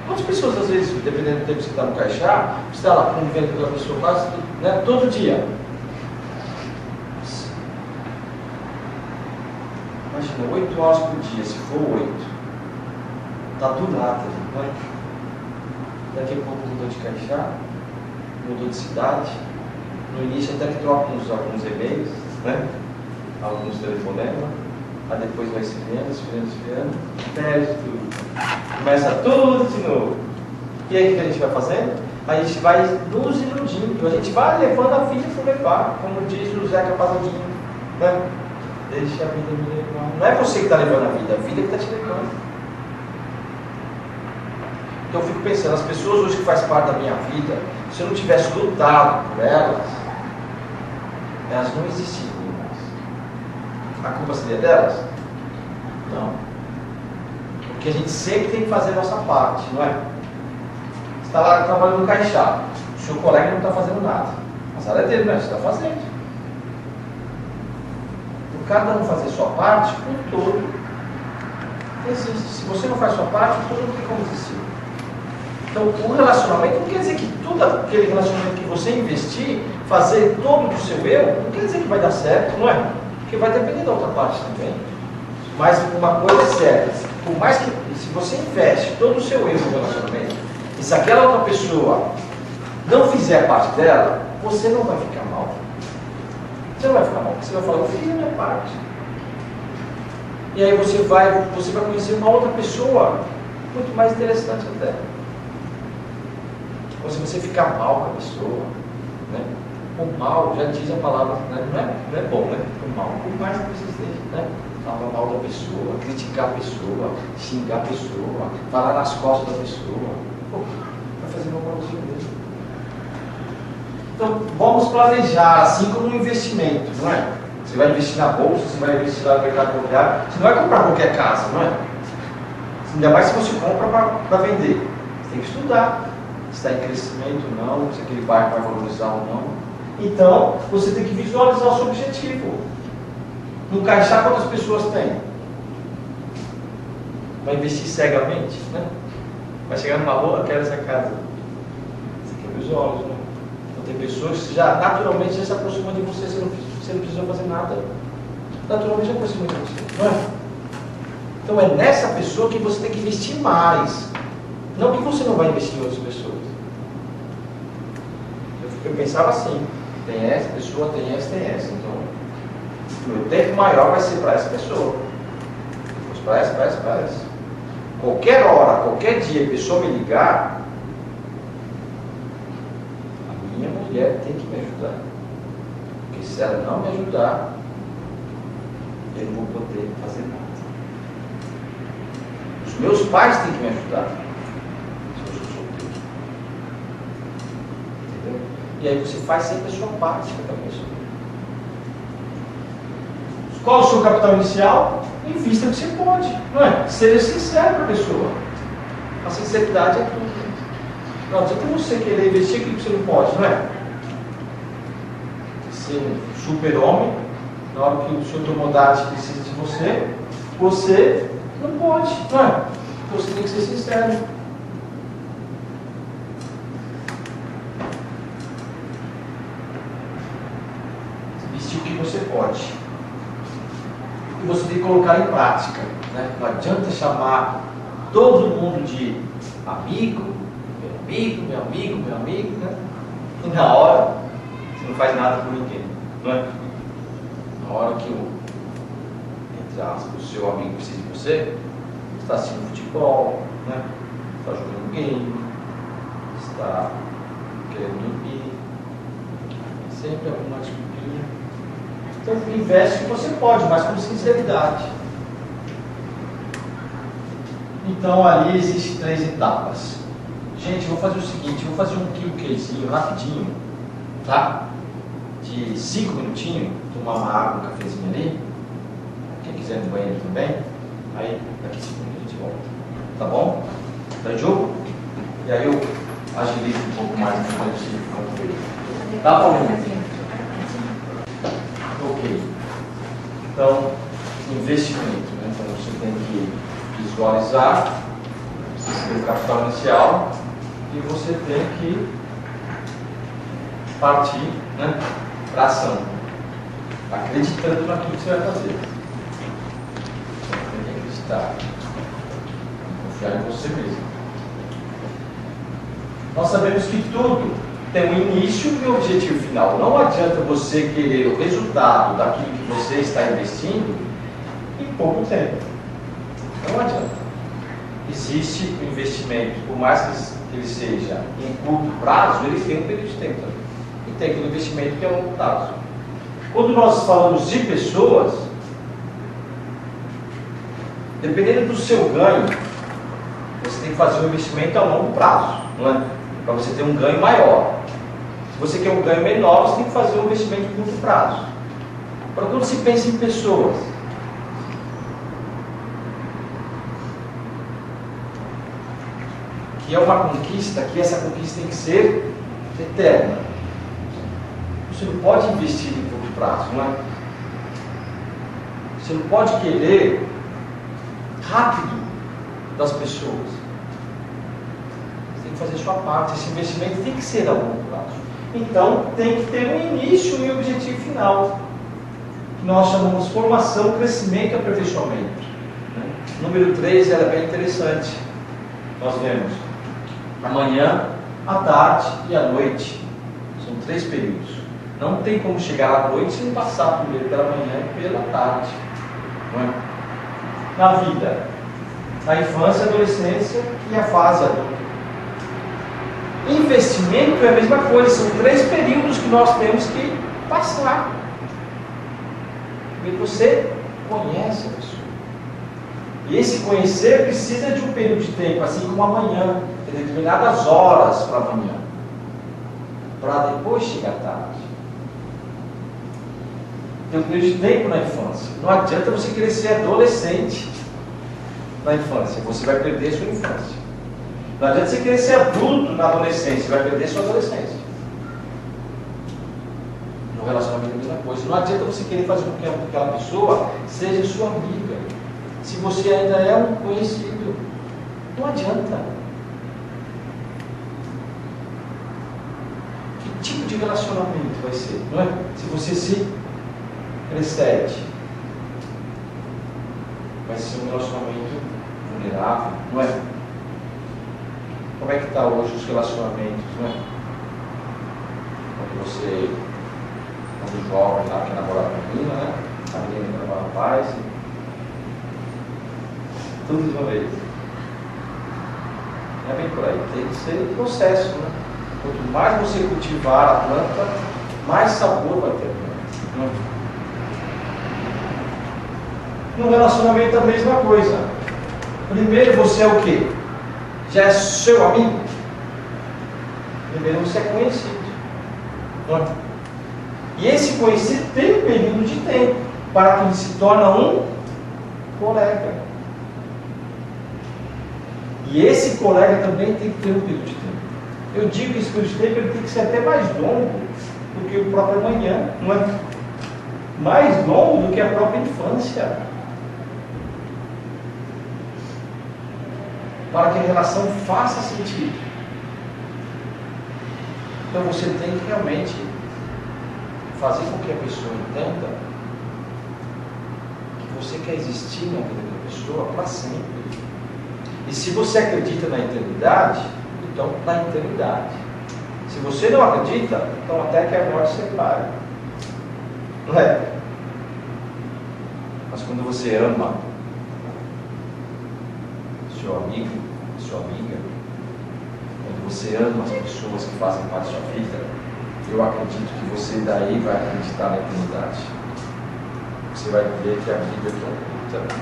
Quantas pessoas, às vezes, dependendo do tempo que você está no Caixá, você está lá convivendo com aquela pessoa quase, né, todo dia. Imagina, 8 horas por dia, se for 8. Está do nada, né? Daqui a pouco mudou de Caixá, mudou de cidade. No início até que troca alguns e-mails, né? Alguns telefonemas. Aí depois vai esfriando, perde tudo. Começa tudo de novo. E aí o que a gente vai fazendo? A gente vai nos iludindo, a gente vai levando a vida para levar, como diz o Zeca Pagodinho, né? Deixa a vida me levar. Não é você que está levando a vida que está te levando. Então eu fico pensando, as pessoas hoje que fazem parte da minha vida, se eu não tivesse lutado por elas, elas não existiriam mais. A culpa seria delas? Não. Porque a gente sempre tem que fazer a nossa parte, não é? Você está lá trabalhando no Caixá, o seu colega não está fazendo nada. Mas a é dele, né? Você está fazendo. Por cada um fazer sua parte, o todo existe. Se você não faz sua parte, o todo não tem como existir. Então, o relacionamento não quer dizer que tudo aquele relacionamento que você investir, fazer todo do seu eu, não quer dizer que vai dar certo, não é? Porque vai depender da outra parte também. Mas uma coisa é certa, por mais que, se você investe todo o seu eu no relacionamento, e se aquela outra pessoa não fizer parte dela, você não vai ficar mal. Você não vai ficar mal, porque você vai falar, eu fiz a minha parte. E aí você vai conhecer uma outra pessoa, muito mais interessante até. Ou se você ficar mal com a pessoa, né? O mal, já diz a palavra, né? não é bom, né? O mal, por mais que você esteja, né? Falar mal da pessoa, criticar a pessoa, xingar a pessoa, falar nas costas da pessoa, pô, vai fazer mal para você mesmo. Então, vamos planejar, assim como um investimento, não é? Você vai investir na bolsa, você vai investir lá no mercado imobiliário, você não vai comprar qualquer casa, não é? Ainda mais se você compra para vender. Você tem que estudar. Se está em crescimento ou não, se aquele bairro vai valorizar ou não. Então, você tem que visualizar o seu objetivo. No Caixá, quantas pessoas tem? Vai investir cegamente, né? Vai chegar numa rua, quero essa casa. Você quer ver os olhos, né? Então, tem pessoas que já naturalmente já se aproximam de você, você não precisa fazer nada. Naturalmente, já aproxima de você, não é? Então, é nessa pessoa que você tem que investir mais. Não que você não vai investir em outras pessoas. Eu pensava assim, tem essa pessoa, tem essa. Então, o meu tempo maior vai ser para essa pessoa. Para essa. Qualquer hora, qualquer dia, a pessoa me ligar, a minha mulher tem que me ajudar. Porque se ela não me ajudar, eu não vou poder fazer nada. Os meus pais têm que me ajudar. E aí você faz sempre a sua parte com a pessoa. Qual o seu capital inicial? Invista o que você pode, não é? Seja sincero com a pessoa. A sinceridade é tudo. Não adianta você querer investir aquilo que você não pode, não é? Ser um super-homem, na hora que o seu tomodate precisa de você, você não pode, não é? Você tem que ser sincero. O que você pode. E você tem que colocar em prática. Né? Não adianta chamar todo mundo de amigo, meu amigo, né? E na hora você não faz nada por ninguém. Não é? Na hora que entra o seu amigo precisa de você, está assistindo futebol, né? Está jogando game, está querendo dormir, sempre alguma desculpinha. Então investe que você pode, mas com sinceridade. Então ali existem 3 etapas. Gente, eu vou fazer o seguinte, eu vou fazer um QQzinho rapidinho, tá? De 5 minutinhos, tomar uma água, um cafezinho ali. Quem quiser ir no banheiro também. Aí daqui 5 minutos a gente volta. Tá bom? Tá jogo? E aí eu agilizo um pouco mais no momento. Tá bom? Ok. Então, investimento, né? Então você tem que visualizar o capital inicial e você tem que partir, né, para a ação, acreditando naquilo que você vai fazer. Você tem que acreditar, confiar em você mesmo. Nós sabemos que tudo tem um início e um objetivo final. Não adianta você querer o resultado daquilo que você está investindo em pouco tempo. Não adianta. Existe o investimento, por mais que ele seja em curto prazo, ele tem um período de tempo também. E tem aquele investimento que é a longo prazo. Quando nós falamos de pessoas, dependendo do seu ganho, você tem que fazer um investimento a longo prazo, não é? Para você ter um ganho maior. Se você quer um ganho menor, você tem que fazer um investimento de curto prazo. Para quando se pensa em pessoas, que é uma conquista, que essa conquista tem que ser eterna. Você não pode investir em curto prazo, não é? Você não pode querer rápido das pessoas. Você tem que fazer a sua parte. Esse investimento tem que ser a longo prazo. Então, tem que ter um início e um objetivo final. Que nós chamamos de formação, crescimento e aperfeiçoamento. Número 3 era bem interessante. Nós vemos a manhã, a tarde e a noite. São 3 períodos. Não tem como chegar à noite sem passar primeiro pela manhã e pela tarde. Não é? Na vida, a infância, a adolescência e a fase adulta. Investimento é a mesma coisa, são 3 períodos que nós temos que passar. Porque você conhece a pessoa. E esse conhecer precisa de um período de tempo, assim como amanhã, tem determinadas horas para amanhã, para depois chegar tarde. Tem um período de tempo na infância. Não adianta você querer ser adolescente na infância, você vai perder sua infância. Não adianta você querer ser adulto na adolescência, você vai perder sua adolescência. No relacionamento é a mesma coisa. Não adianta você querer fazer com que aquela pessoa seja sua amiga, se você ainda é um conhecido. Não adianta. Que tipo de relacionamento vai ser? Não é? Se você se precede, vai ser um relacionamento vulnerável, não é? Como é que está hoje os relacionamentos, não é? Quando você, quando jovem lá que namora com a menina, né? A menina que namora com o rapaz, tudo de uma vez. Não é bem por aí, tem que ser processo, né? Quanto mais você cultivar a planta, mais sabor vai ter. Não? No relacionamento é a mesma coisa. Primeiro você é o quê? Já é seu amigo? Primeiro você é conhecido. Não? E esse conhecido tem um período de tempo para que ele se torne um colega. E esse colega também tem que ter um período de tempo. Eu digo que esse período de tempo ele tem que ser até mais longo do que o próprio amanhã, não é? Mais longo do que a própria infância. Para que a relação faça sentido. Então você tem que realmente fazer com que a pessoa entenda que você quer existir na vida da pessoa para sempre. E se você acredita na eternidade, então na eternidade. Se você não acredita, então até que a morte separe. Não é? A Mas quando você ama seu amigo, sua amiga, quando você ama as pessoas que fazem parte da sua vida, eu acredito que você daí vai acreditar na eternidade. Você vai ver que a vida é tão curta,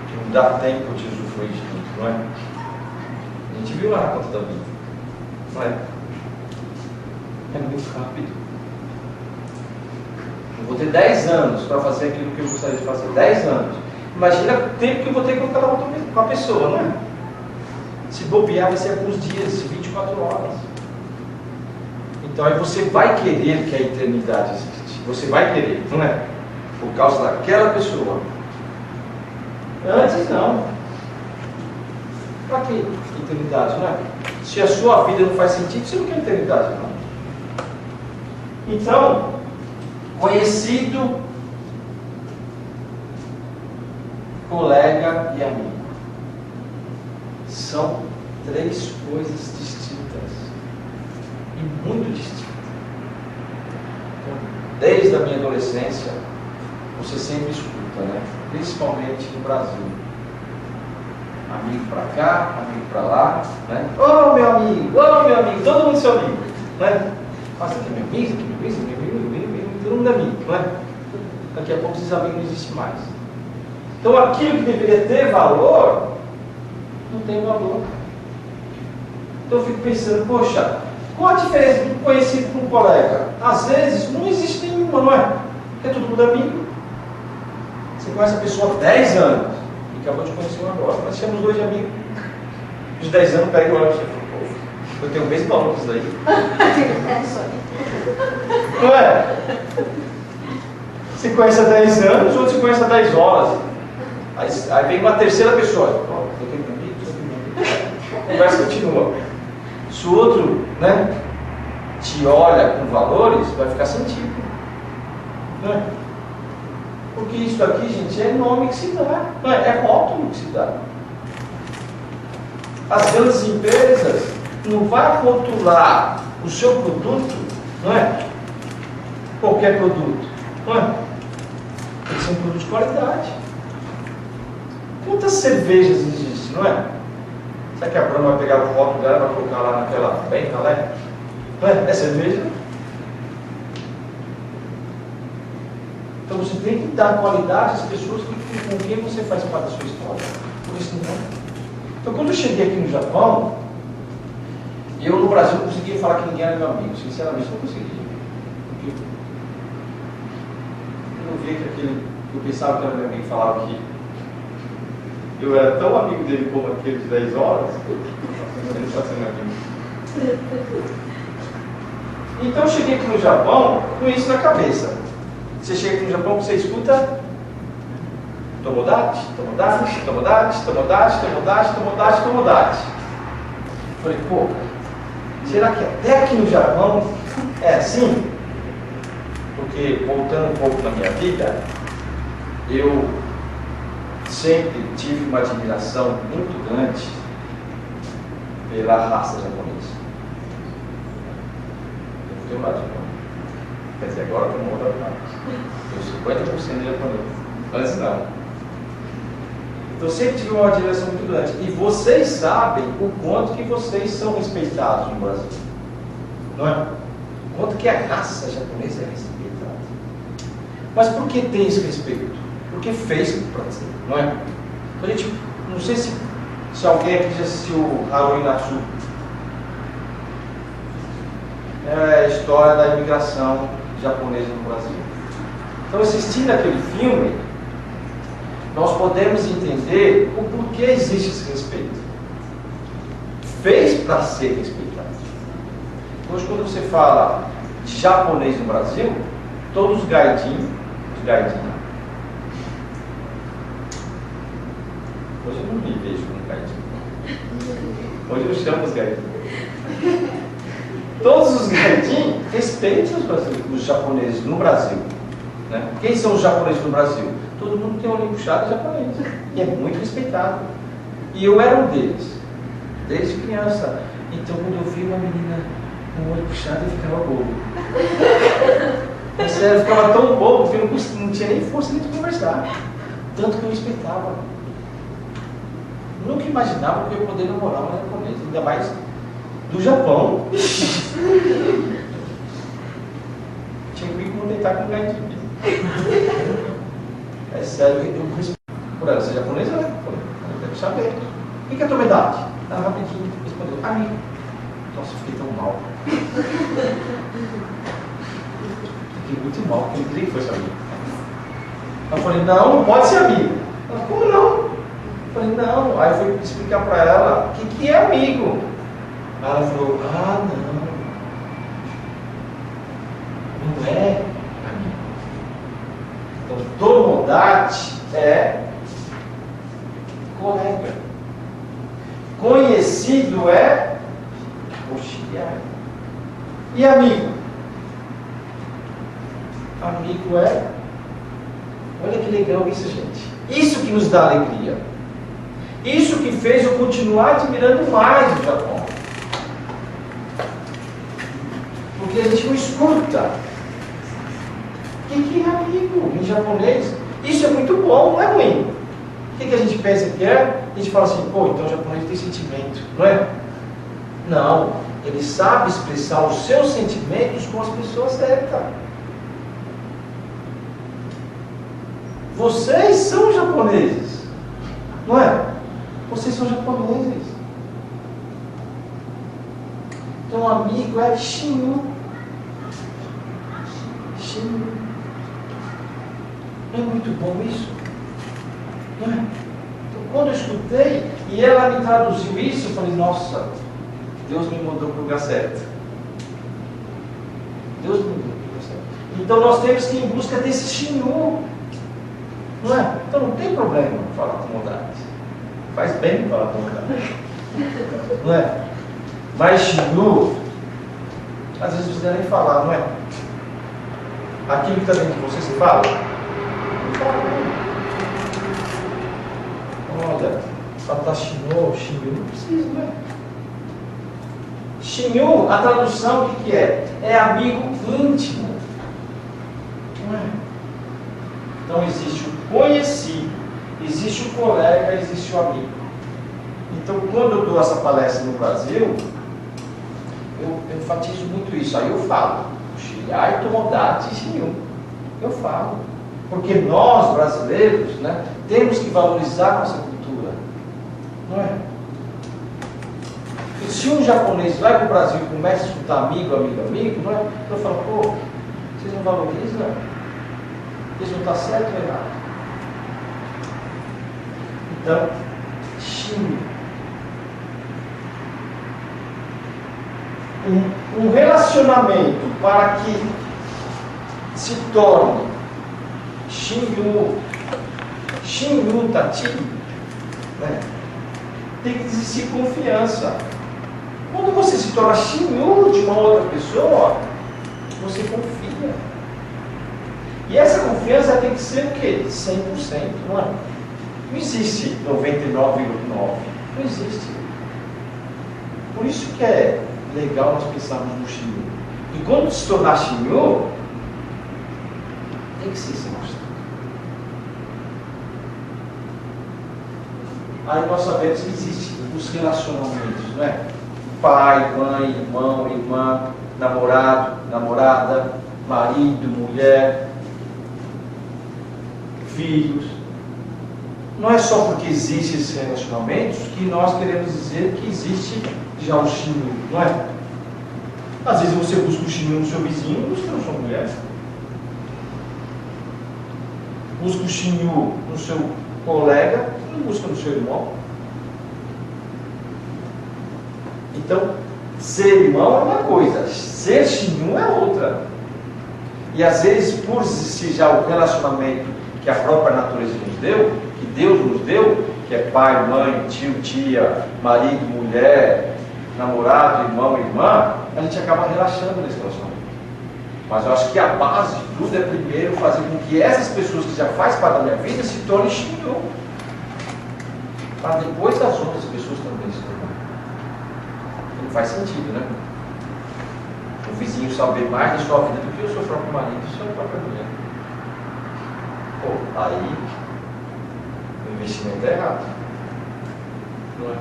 que não dá tempo de usufruir de tudo, não é? A gente viu lá na conta da vida, não é? É muito rápido. Eu vou ter 10 anos para fazer aquilo que eu gostaria de fazer. 10 anos. Imagina o tempo que eu vou ter com cada outra com a pessoa, não é? Se bobear, vai ser alguns dias, 24 horas. Então aí você vai querer que a eternidade existe. Você vai querer, não é? Por causa daquela pessoa. Antes não. Para que eternidade, não é? Se a sua vida não faz sentido, você não quer eternidade, não. Então, conhecido, colega e amigo são 3 coisas distintas e muito distintas. Então, desde a minha adolescência, você sempre escuta, né? Principalmente no Brasil. Amigo para cá, amigo para lá, né? Ô meu amigo, todo mundo seu amigo, né? Nossa, aqui é meu amigo, aqui é meu amigo, todo mundo é amigo, não é? Daqui a pouco esses amigos não existem mais. Então aquilo que deveria ter valor, não tem valor. Então eu fico pensando, poxa, qual a diferença de um conhecido com um colega? Às vezes não existe nenhuma, não é? Porque todo mundo é amigo. Você conhece a pessoa há 10 anos e acabou de conhecer um agora. Nós temos 2 amigos. Os 10 anos pega e olha para você e fala, pô, eu tenho o mesmo valor que isso daí. Não é? Você conhece há 10 anos, o outro se conhece há 10 horas. Aí vem uma terceira pessoa. Eu tenho um amigo, a conversa continua. Se o outro, né, te olha com valores, vai ficar sentido. Não é? Porque isso aqui, gente, é nome que se dá. Não é? É rótulo que se dá. As grandes empresas não vão rotular o seu produto, não é? Qualquer produto, não é? Tem que ser um produto de qualidade. Quantas cervejas existem, não é? Será que a Brahma vai pegar o rótulo dela e vai colocar lá naquela bem ralé? Não é? É cerveja? Então você tem que dar qualidade às pessoas com quem você faz parte da sua história. Por isso não. Então quando eu cheguei aqui no Japão, eu no Brasil não conseguia falar que ninguém era meu amigo. Sinceramente não conseguia. Porque eu não via que aquele que eu pensava que era meu amigo falava que eu era tão amigo dele como aquele de 10 horas, ele não pode ser meu amigo. Então eu cheguei aqui no Japão com isso na cabeça. Você chega aqui no Japão, você escuta Tomodachi, Tomodachi, Tomodachi, Tomodachi, Tomodachi, Tomodachi, Tomodachi. Falei, pô, será que até aqui no Japão é assim? Porque, voltando um pouco na minha vida, eu sempre tive uma admiração muito grande pela raça japonesa. Eu não tenho nada de japonês. Quer dizer, agora eu tenho uma outra parte. Eu 50% de japonês. Antes não. Então eu sempre tive uma admiração muito grande. E vocês sabem o quanto que vocês são respeitados no Brasil. Não é? O quanto que a raça japonesa é respeitada. Mas por que tem esse respeito? Porque fez para ser, não é? Então a gente, não sei se alguém aqui já assistiu Haruhi Natsu. É a história da imigração japonesa no Brasil. Então, assistindo aquele filme, nós podemos entender o porquê existe esse respeito. Fez para ser respeitado. Hoje, quando você fala de japonês no Brasil, todos os gaidin, hoje eu não me vejo como gaidin. Hoje eu chamo os gaidin. Todos os gaidin respeitam os japoneses no Brasil. Né? Quem são os japoneses no Brasil? Todo mundo tem um olho puxado japonês. E é muito respeitado. E eu era um deles, desde criança. Então, quando eu vi uma menina com o olho puxado, eu ficava bobo. É sério, eu ficava tão bobo que eu não tinha nem força de conversar. Tanto que eu respeitava. Nunca imaginava que eu ia poder namorar uma japonesa, ainda mais do Japão. Tinha que me contentar com o gatinho. É sério, eu respeito por ela ser japonesa, né? Eu tenho que saber. O que é a tua idade? Ela rapidinho respondeu, amigo. Nossa, eu fiquei tão mal. Fiquei muito mal, porque eu queria que fosse amigo. Eu falei, não pode ser amigo. Ela, como não? Eu falei, não. Aí eu fui explicar para ela o que é amigo. Aí ela falou, não é amigo. Então, Tomodachi é colega. Conhecido é auxiliar. E amigo? Amigo é... Olha que legal isso, gente. Isso que nos dá alegria. Isso que fez eu continuar admirando mais o Japão. Porque a gente não escuta. O que é amigo em japonês? Isso é muito bom, não é ruim. O que a gente pensa que é? A gente fala assim, pô, então o japonês tem sentimento, não é? Não, ele sabe expressar os seus sentimentos com as pessoas certas. Vocês são japoneses, não é? Vocês são japoneses. Então, amigo é Shinyu. Shinyu. Não é muito bom isso? Não é? Então, quando eu escutei e ela me traduziu isso, eu falei, nossa, Deus me mandou para o lugar certo. Deus me mandou para o lugar certo. Então, nós temos que ir em busca desse Shinyu. Não é? Então não tem problema falar com bondade. Faz bem falar com bondade. Não é? Mas Shinyu, às vezes não precisa nem falar, não é? Aquilo que está dentro de você, você fala? Não fala, não. Olha, Fatashinô, Shinyu, não precisa, não é? Shinyu, a tradução, o que é? É amigo íntimo. Não é? Então existe o conhecido, existe o colega, existe o amigo. Então quando eu dou essa palestra no Brasil, eu enfatizo muito isso. Aí eu falo, Shirai, Tomodachi, Shinyu. Eu falo. Porque nós, brasileiros, né, temos que valorizar a nossa cultura. Não é? E se um japonês vai para o Brasil e começa a escutar amigo, amigo, amigo, não é? Eu falo, pô, vocês não valorizam? Isso não está certo ou errado? Então, Shinyu. Um relacionamento para que se torne Shinyu, Shinyu Tachi, né? Tem que existir confiança. Quando você se torna Shinyu de uma outra pessoa, você confia. E essa confiança tem que ser o quê? 100%, não é? Não existe 99,9%. Não existe. Por isso que é legal nós pensarmos no Shinyu. E quando se tornar Shinyu, tem que ser 100%. Aí nós sabemos que existem os relacionamentos, não é? Pai, mãe, irmão, irmã, namorado, namorada, marido, mulher, filhos. Não é só porque existem esses relacionamentos que nós queremos dizer que existe já o Shinyu, não é? Às vezes você busca o Shinyu no seu vizinho, busca na sua mulher. Busca o Shinyu no seu colega, não busca no seu irmão. Então, ser irmão é uma coisa, ser Shinyu é outra. E às vezes, por existir já o relacionamento que a própria natureza nos deu, que Deus nos deu, que é pai, mãe, tio, tia, marido, mulher, namorado, irmão, irmã, a gente acaba relaxando nesse relacionamento. Mas eu acho que a base de tudo é primeiro fazer com que essas pessoas que já fazem parte da minha vida se tornem Shinyu, para depois das outras pessoas também se tornarem. Não faz sentido, né? O vizinho saber mais da sua vida do que o seu próprio marido e a sua própria mulher. Pô, aí investimento é errado. Não é?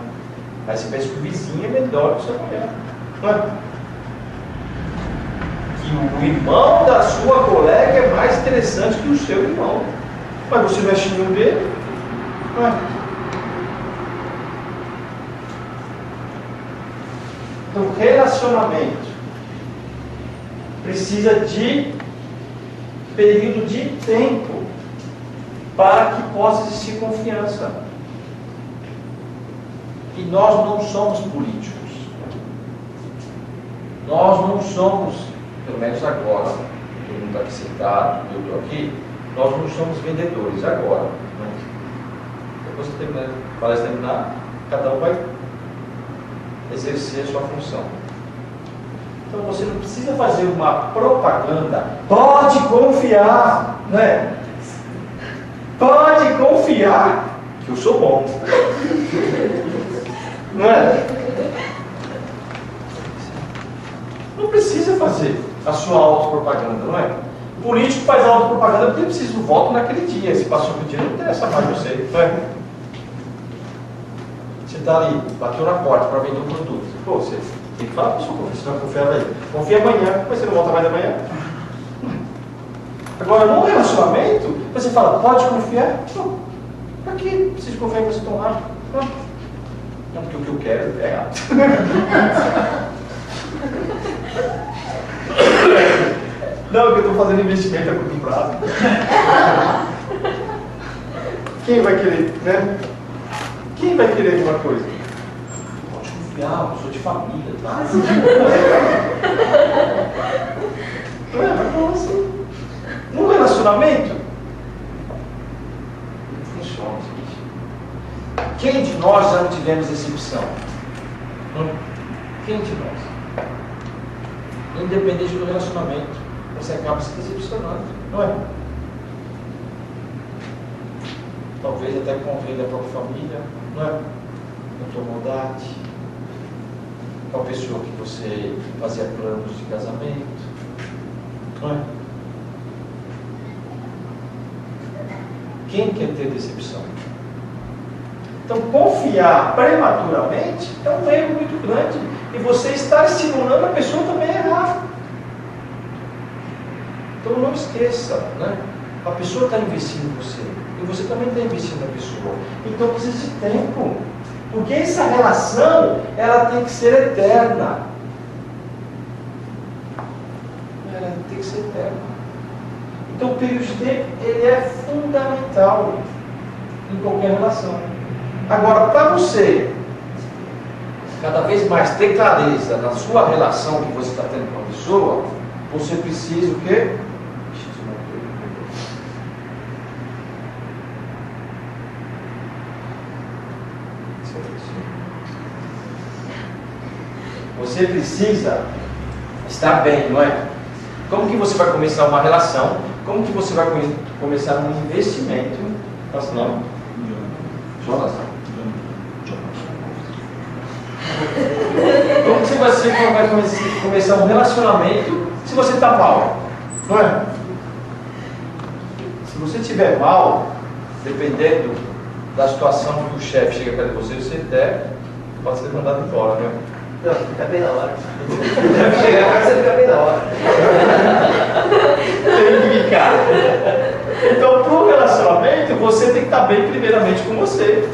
Aí você pensa que o vizinho é melhor que sua mulher. Não é? Que o irmão da sua colega é mais interessante que o seu irmão. Mas você não é chinho dele? Não é? Então, relacionamento precisa de período de tempo para que possa existir confiança. E nós não somos políticos. Nós não somos, pelo menos agora, todo mundo está aqui sentado, eu estou aqui, nós não somos vendedores agora. Né? Depois que a palestra terminar, cada um vai exercer a sua função. Então você não precisa fazer uma propaganda. Pode confiar, né? Pode confiar que eu sou bom. Não é? Não precisa fazer a sua autopropaganda, não é? O político faz autopropaganda porque ele precisa do voto naquele dia. Se passou o dia, não interessa mais você, não é? Você está ali, bateu na porta para vender um produto. Pô, você tem que falar para a pessoa, você não confia aí. Confia amanhã, mas você não volta mais amanhã. Agora, num relacionamento, você fala, pode confiar? Não. Para que preciso confiar em você tão rápido? Não, porque o que eu quero é errado. Não, porque eu estou fazendo investimento a curto prazo. Quem vai querer, né? Quem vai querer alguma coisa? Pode confiar, eu sou de família, tá? Não é? Mas como assim? Num relacionamento, não funciona, gente. Quem de nós já não tivemos decepção? Quem de nós? Independente do relacionamento, você acaba se decepcionando, não é? Talvez até com alguém da própria família, não é? Com tua maldade, com a pessoa que você fazia planos de casamento, não é? Quem quer ter decepção? Então, confiar prematuramente é um erro muito grande. E você estar estimulando a pessoa também é errado. Então, não esqueça, né? A pessoa está investindo em você. E você também está investindo na pessoa. Então, precisa de tempo. Porque essa relação, ela tem que ser eterna. Ela tem que ser eterna. Então, o período de tempo, ele é fundamental em qualquer relação. Agora, para você cada vez mais ter clareza na sua relação que você está tendo com a pessoa, você precisa o quê? Você precisa estar bem, não é? Como que você vai começar uma relação? Como que você vai começar um investimento? Qual é o seu nome? Jonas. Como que você vai começar um relacionamento se você está mal? Não é? Se você estiver mal, dependendo da situação que o chefe chega perto de você, você até pode ser mandado embora, né? Não, fica bem na hora. Chegar lá, você fica bem na hora. Tem que ficar. Então, para o relacionamento, você tem que estar bem primeiramente com você.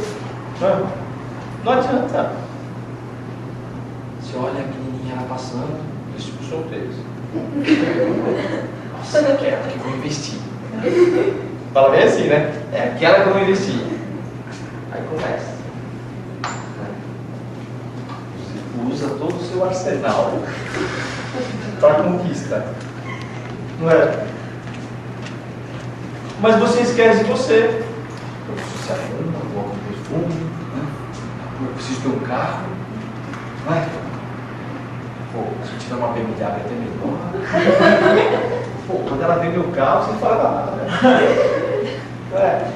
Não adianta. Você olha a menininha lá passando, isso para os solteiros. Nossa, é aquela que eu vou investir. Fala bem assim, né? É aquela que eu vou investir. Aí começa. Usa todo o seu arsenal para a conquista. Não é? Mas você esquece de você. Eu preciso se afirmar, eu vou com perfume, né? Eu preciso ter um carro. Não é? Pô, se eu tiver uma BMW até melhor. Pô, quando ela vê meu carro, você não fala nada, né? Não é?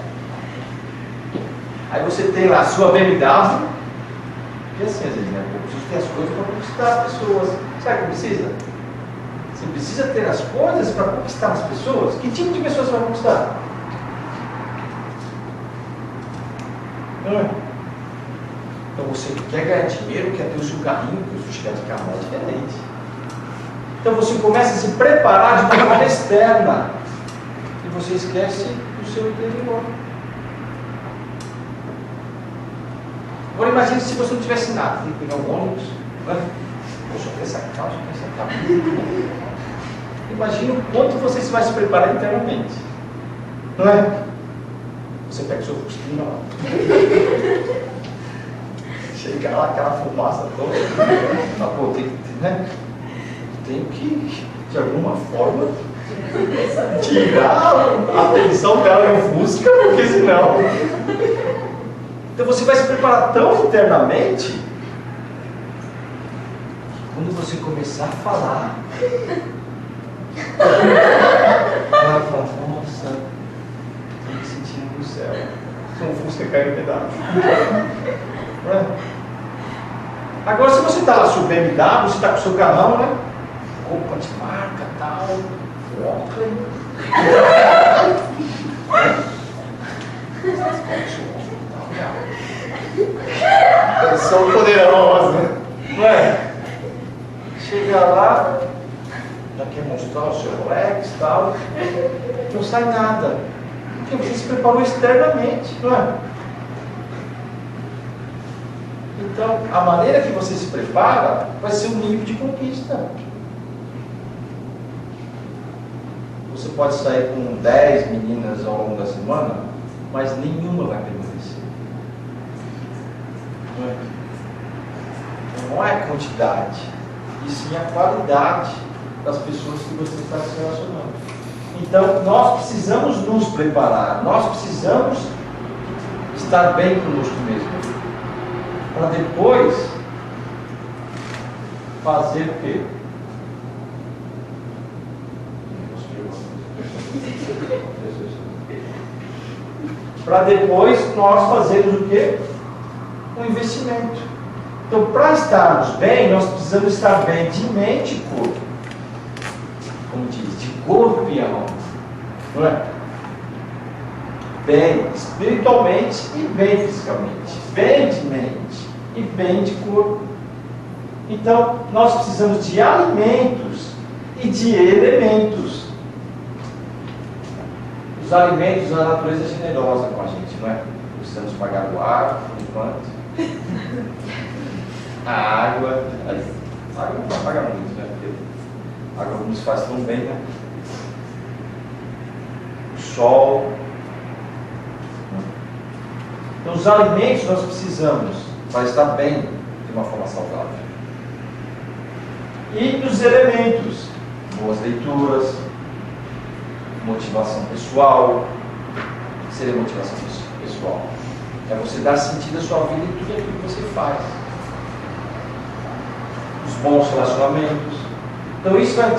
Aí você tem lá a sua BMW. E assim, às vezes, né? Eu preciso ter as coisas para conquistar as pessoas. Sabe o que precisa? Você precisa ter as coisas para conquistar as pessoas. Que tipo de pessoas você vai conquistar? Não é? Então você quer ganhar dinheiro, quer ter o seu carrinho, porque se chegar de carro é diferente. Então você começa a se preparar de maneira externa. E você esquece do seu interior. Agora imagine se você não tivesse nada, tem que pegar um ônibus, né? Poxa, essa calça, essa calça. Imagina o quanto você vai se preparar internamente. Não é? Você pega o seu fusquinha lá. Chega lá, aquela fumaça toda. Fala, pô, tenho que, de alguma forma, tirar a atenção dela no Fusca, porque senão. Então você vai se preparar tão internamente que quando você começar a falar, ela fala, nossa, tem que sentir no céu. Se um Fusca cair no pedaço. Agora, se você está lá com o BMW, você está com o seu carrão, né? Roupa de marca, tal, óculos. Eles são poderosos, não é? Chega lá, já quer mostrar o seu Rolex e tal, não sai nada. Porque você se preparou externamente, não é? Então, a maneira que você se prepara vai ser um nível de conquista. Você pode sair com 10 meninas ao longo da semana, mas nenhuma vai permanecer. Não é a quantidade, e sim a qualidade das pessoas que você está se relacionando. Então, nós precisamos nos preparar, nós precisamos estar bem conosco mesmo, para depois fazer o quê? Para depois nós fazermos o quê? Um investimento. Então, para estarmos bem, nós precisamos estar bem de mente e corpo. Como diz, de corpo e alma. Não é? Bem espiritualmente e bem fisicamente. Bem de mente e bem de corpo. Então, nós precisamos de alimentos e de elementos. Os alimentos, a natureza é generosa com a gente, não é? Precisamos pagar o ar, por enquanto. A água não vai pagar muito, né? Porque a água nos faz tão bem, né? O sol. Então, os alimentos nós precisamos para estar bem de uma forma saudável. E os elementos, boas leituras, motivação pessoal. O que seria motivação pessoal? É você dar sentido à sua vida em tudo aquilo que você faz. Os bons relacionamentos. Então isso vai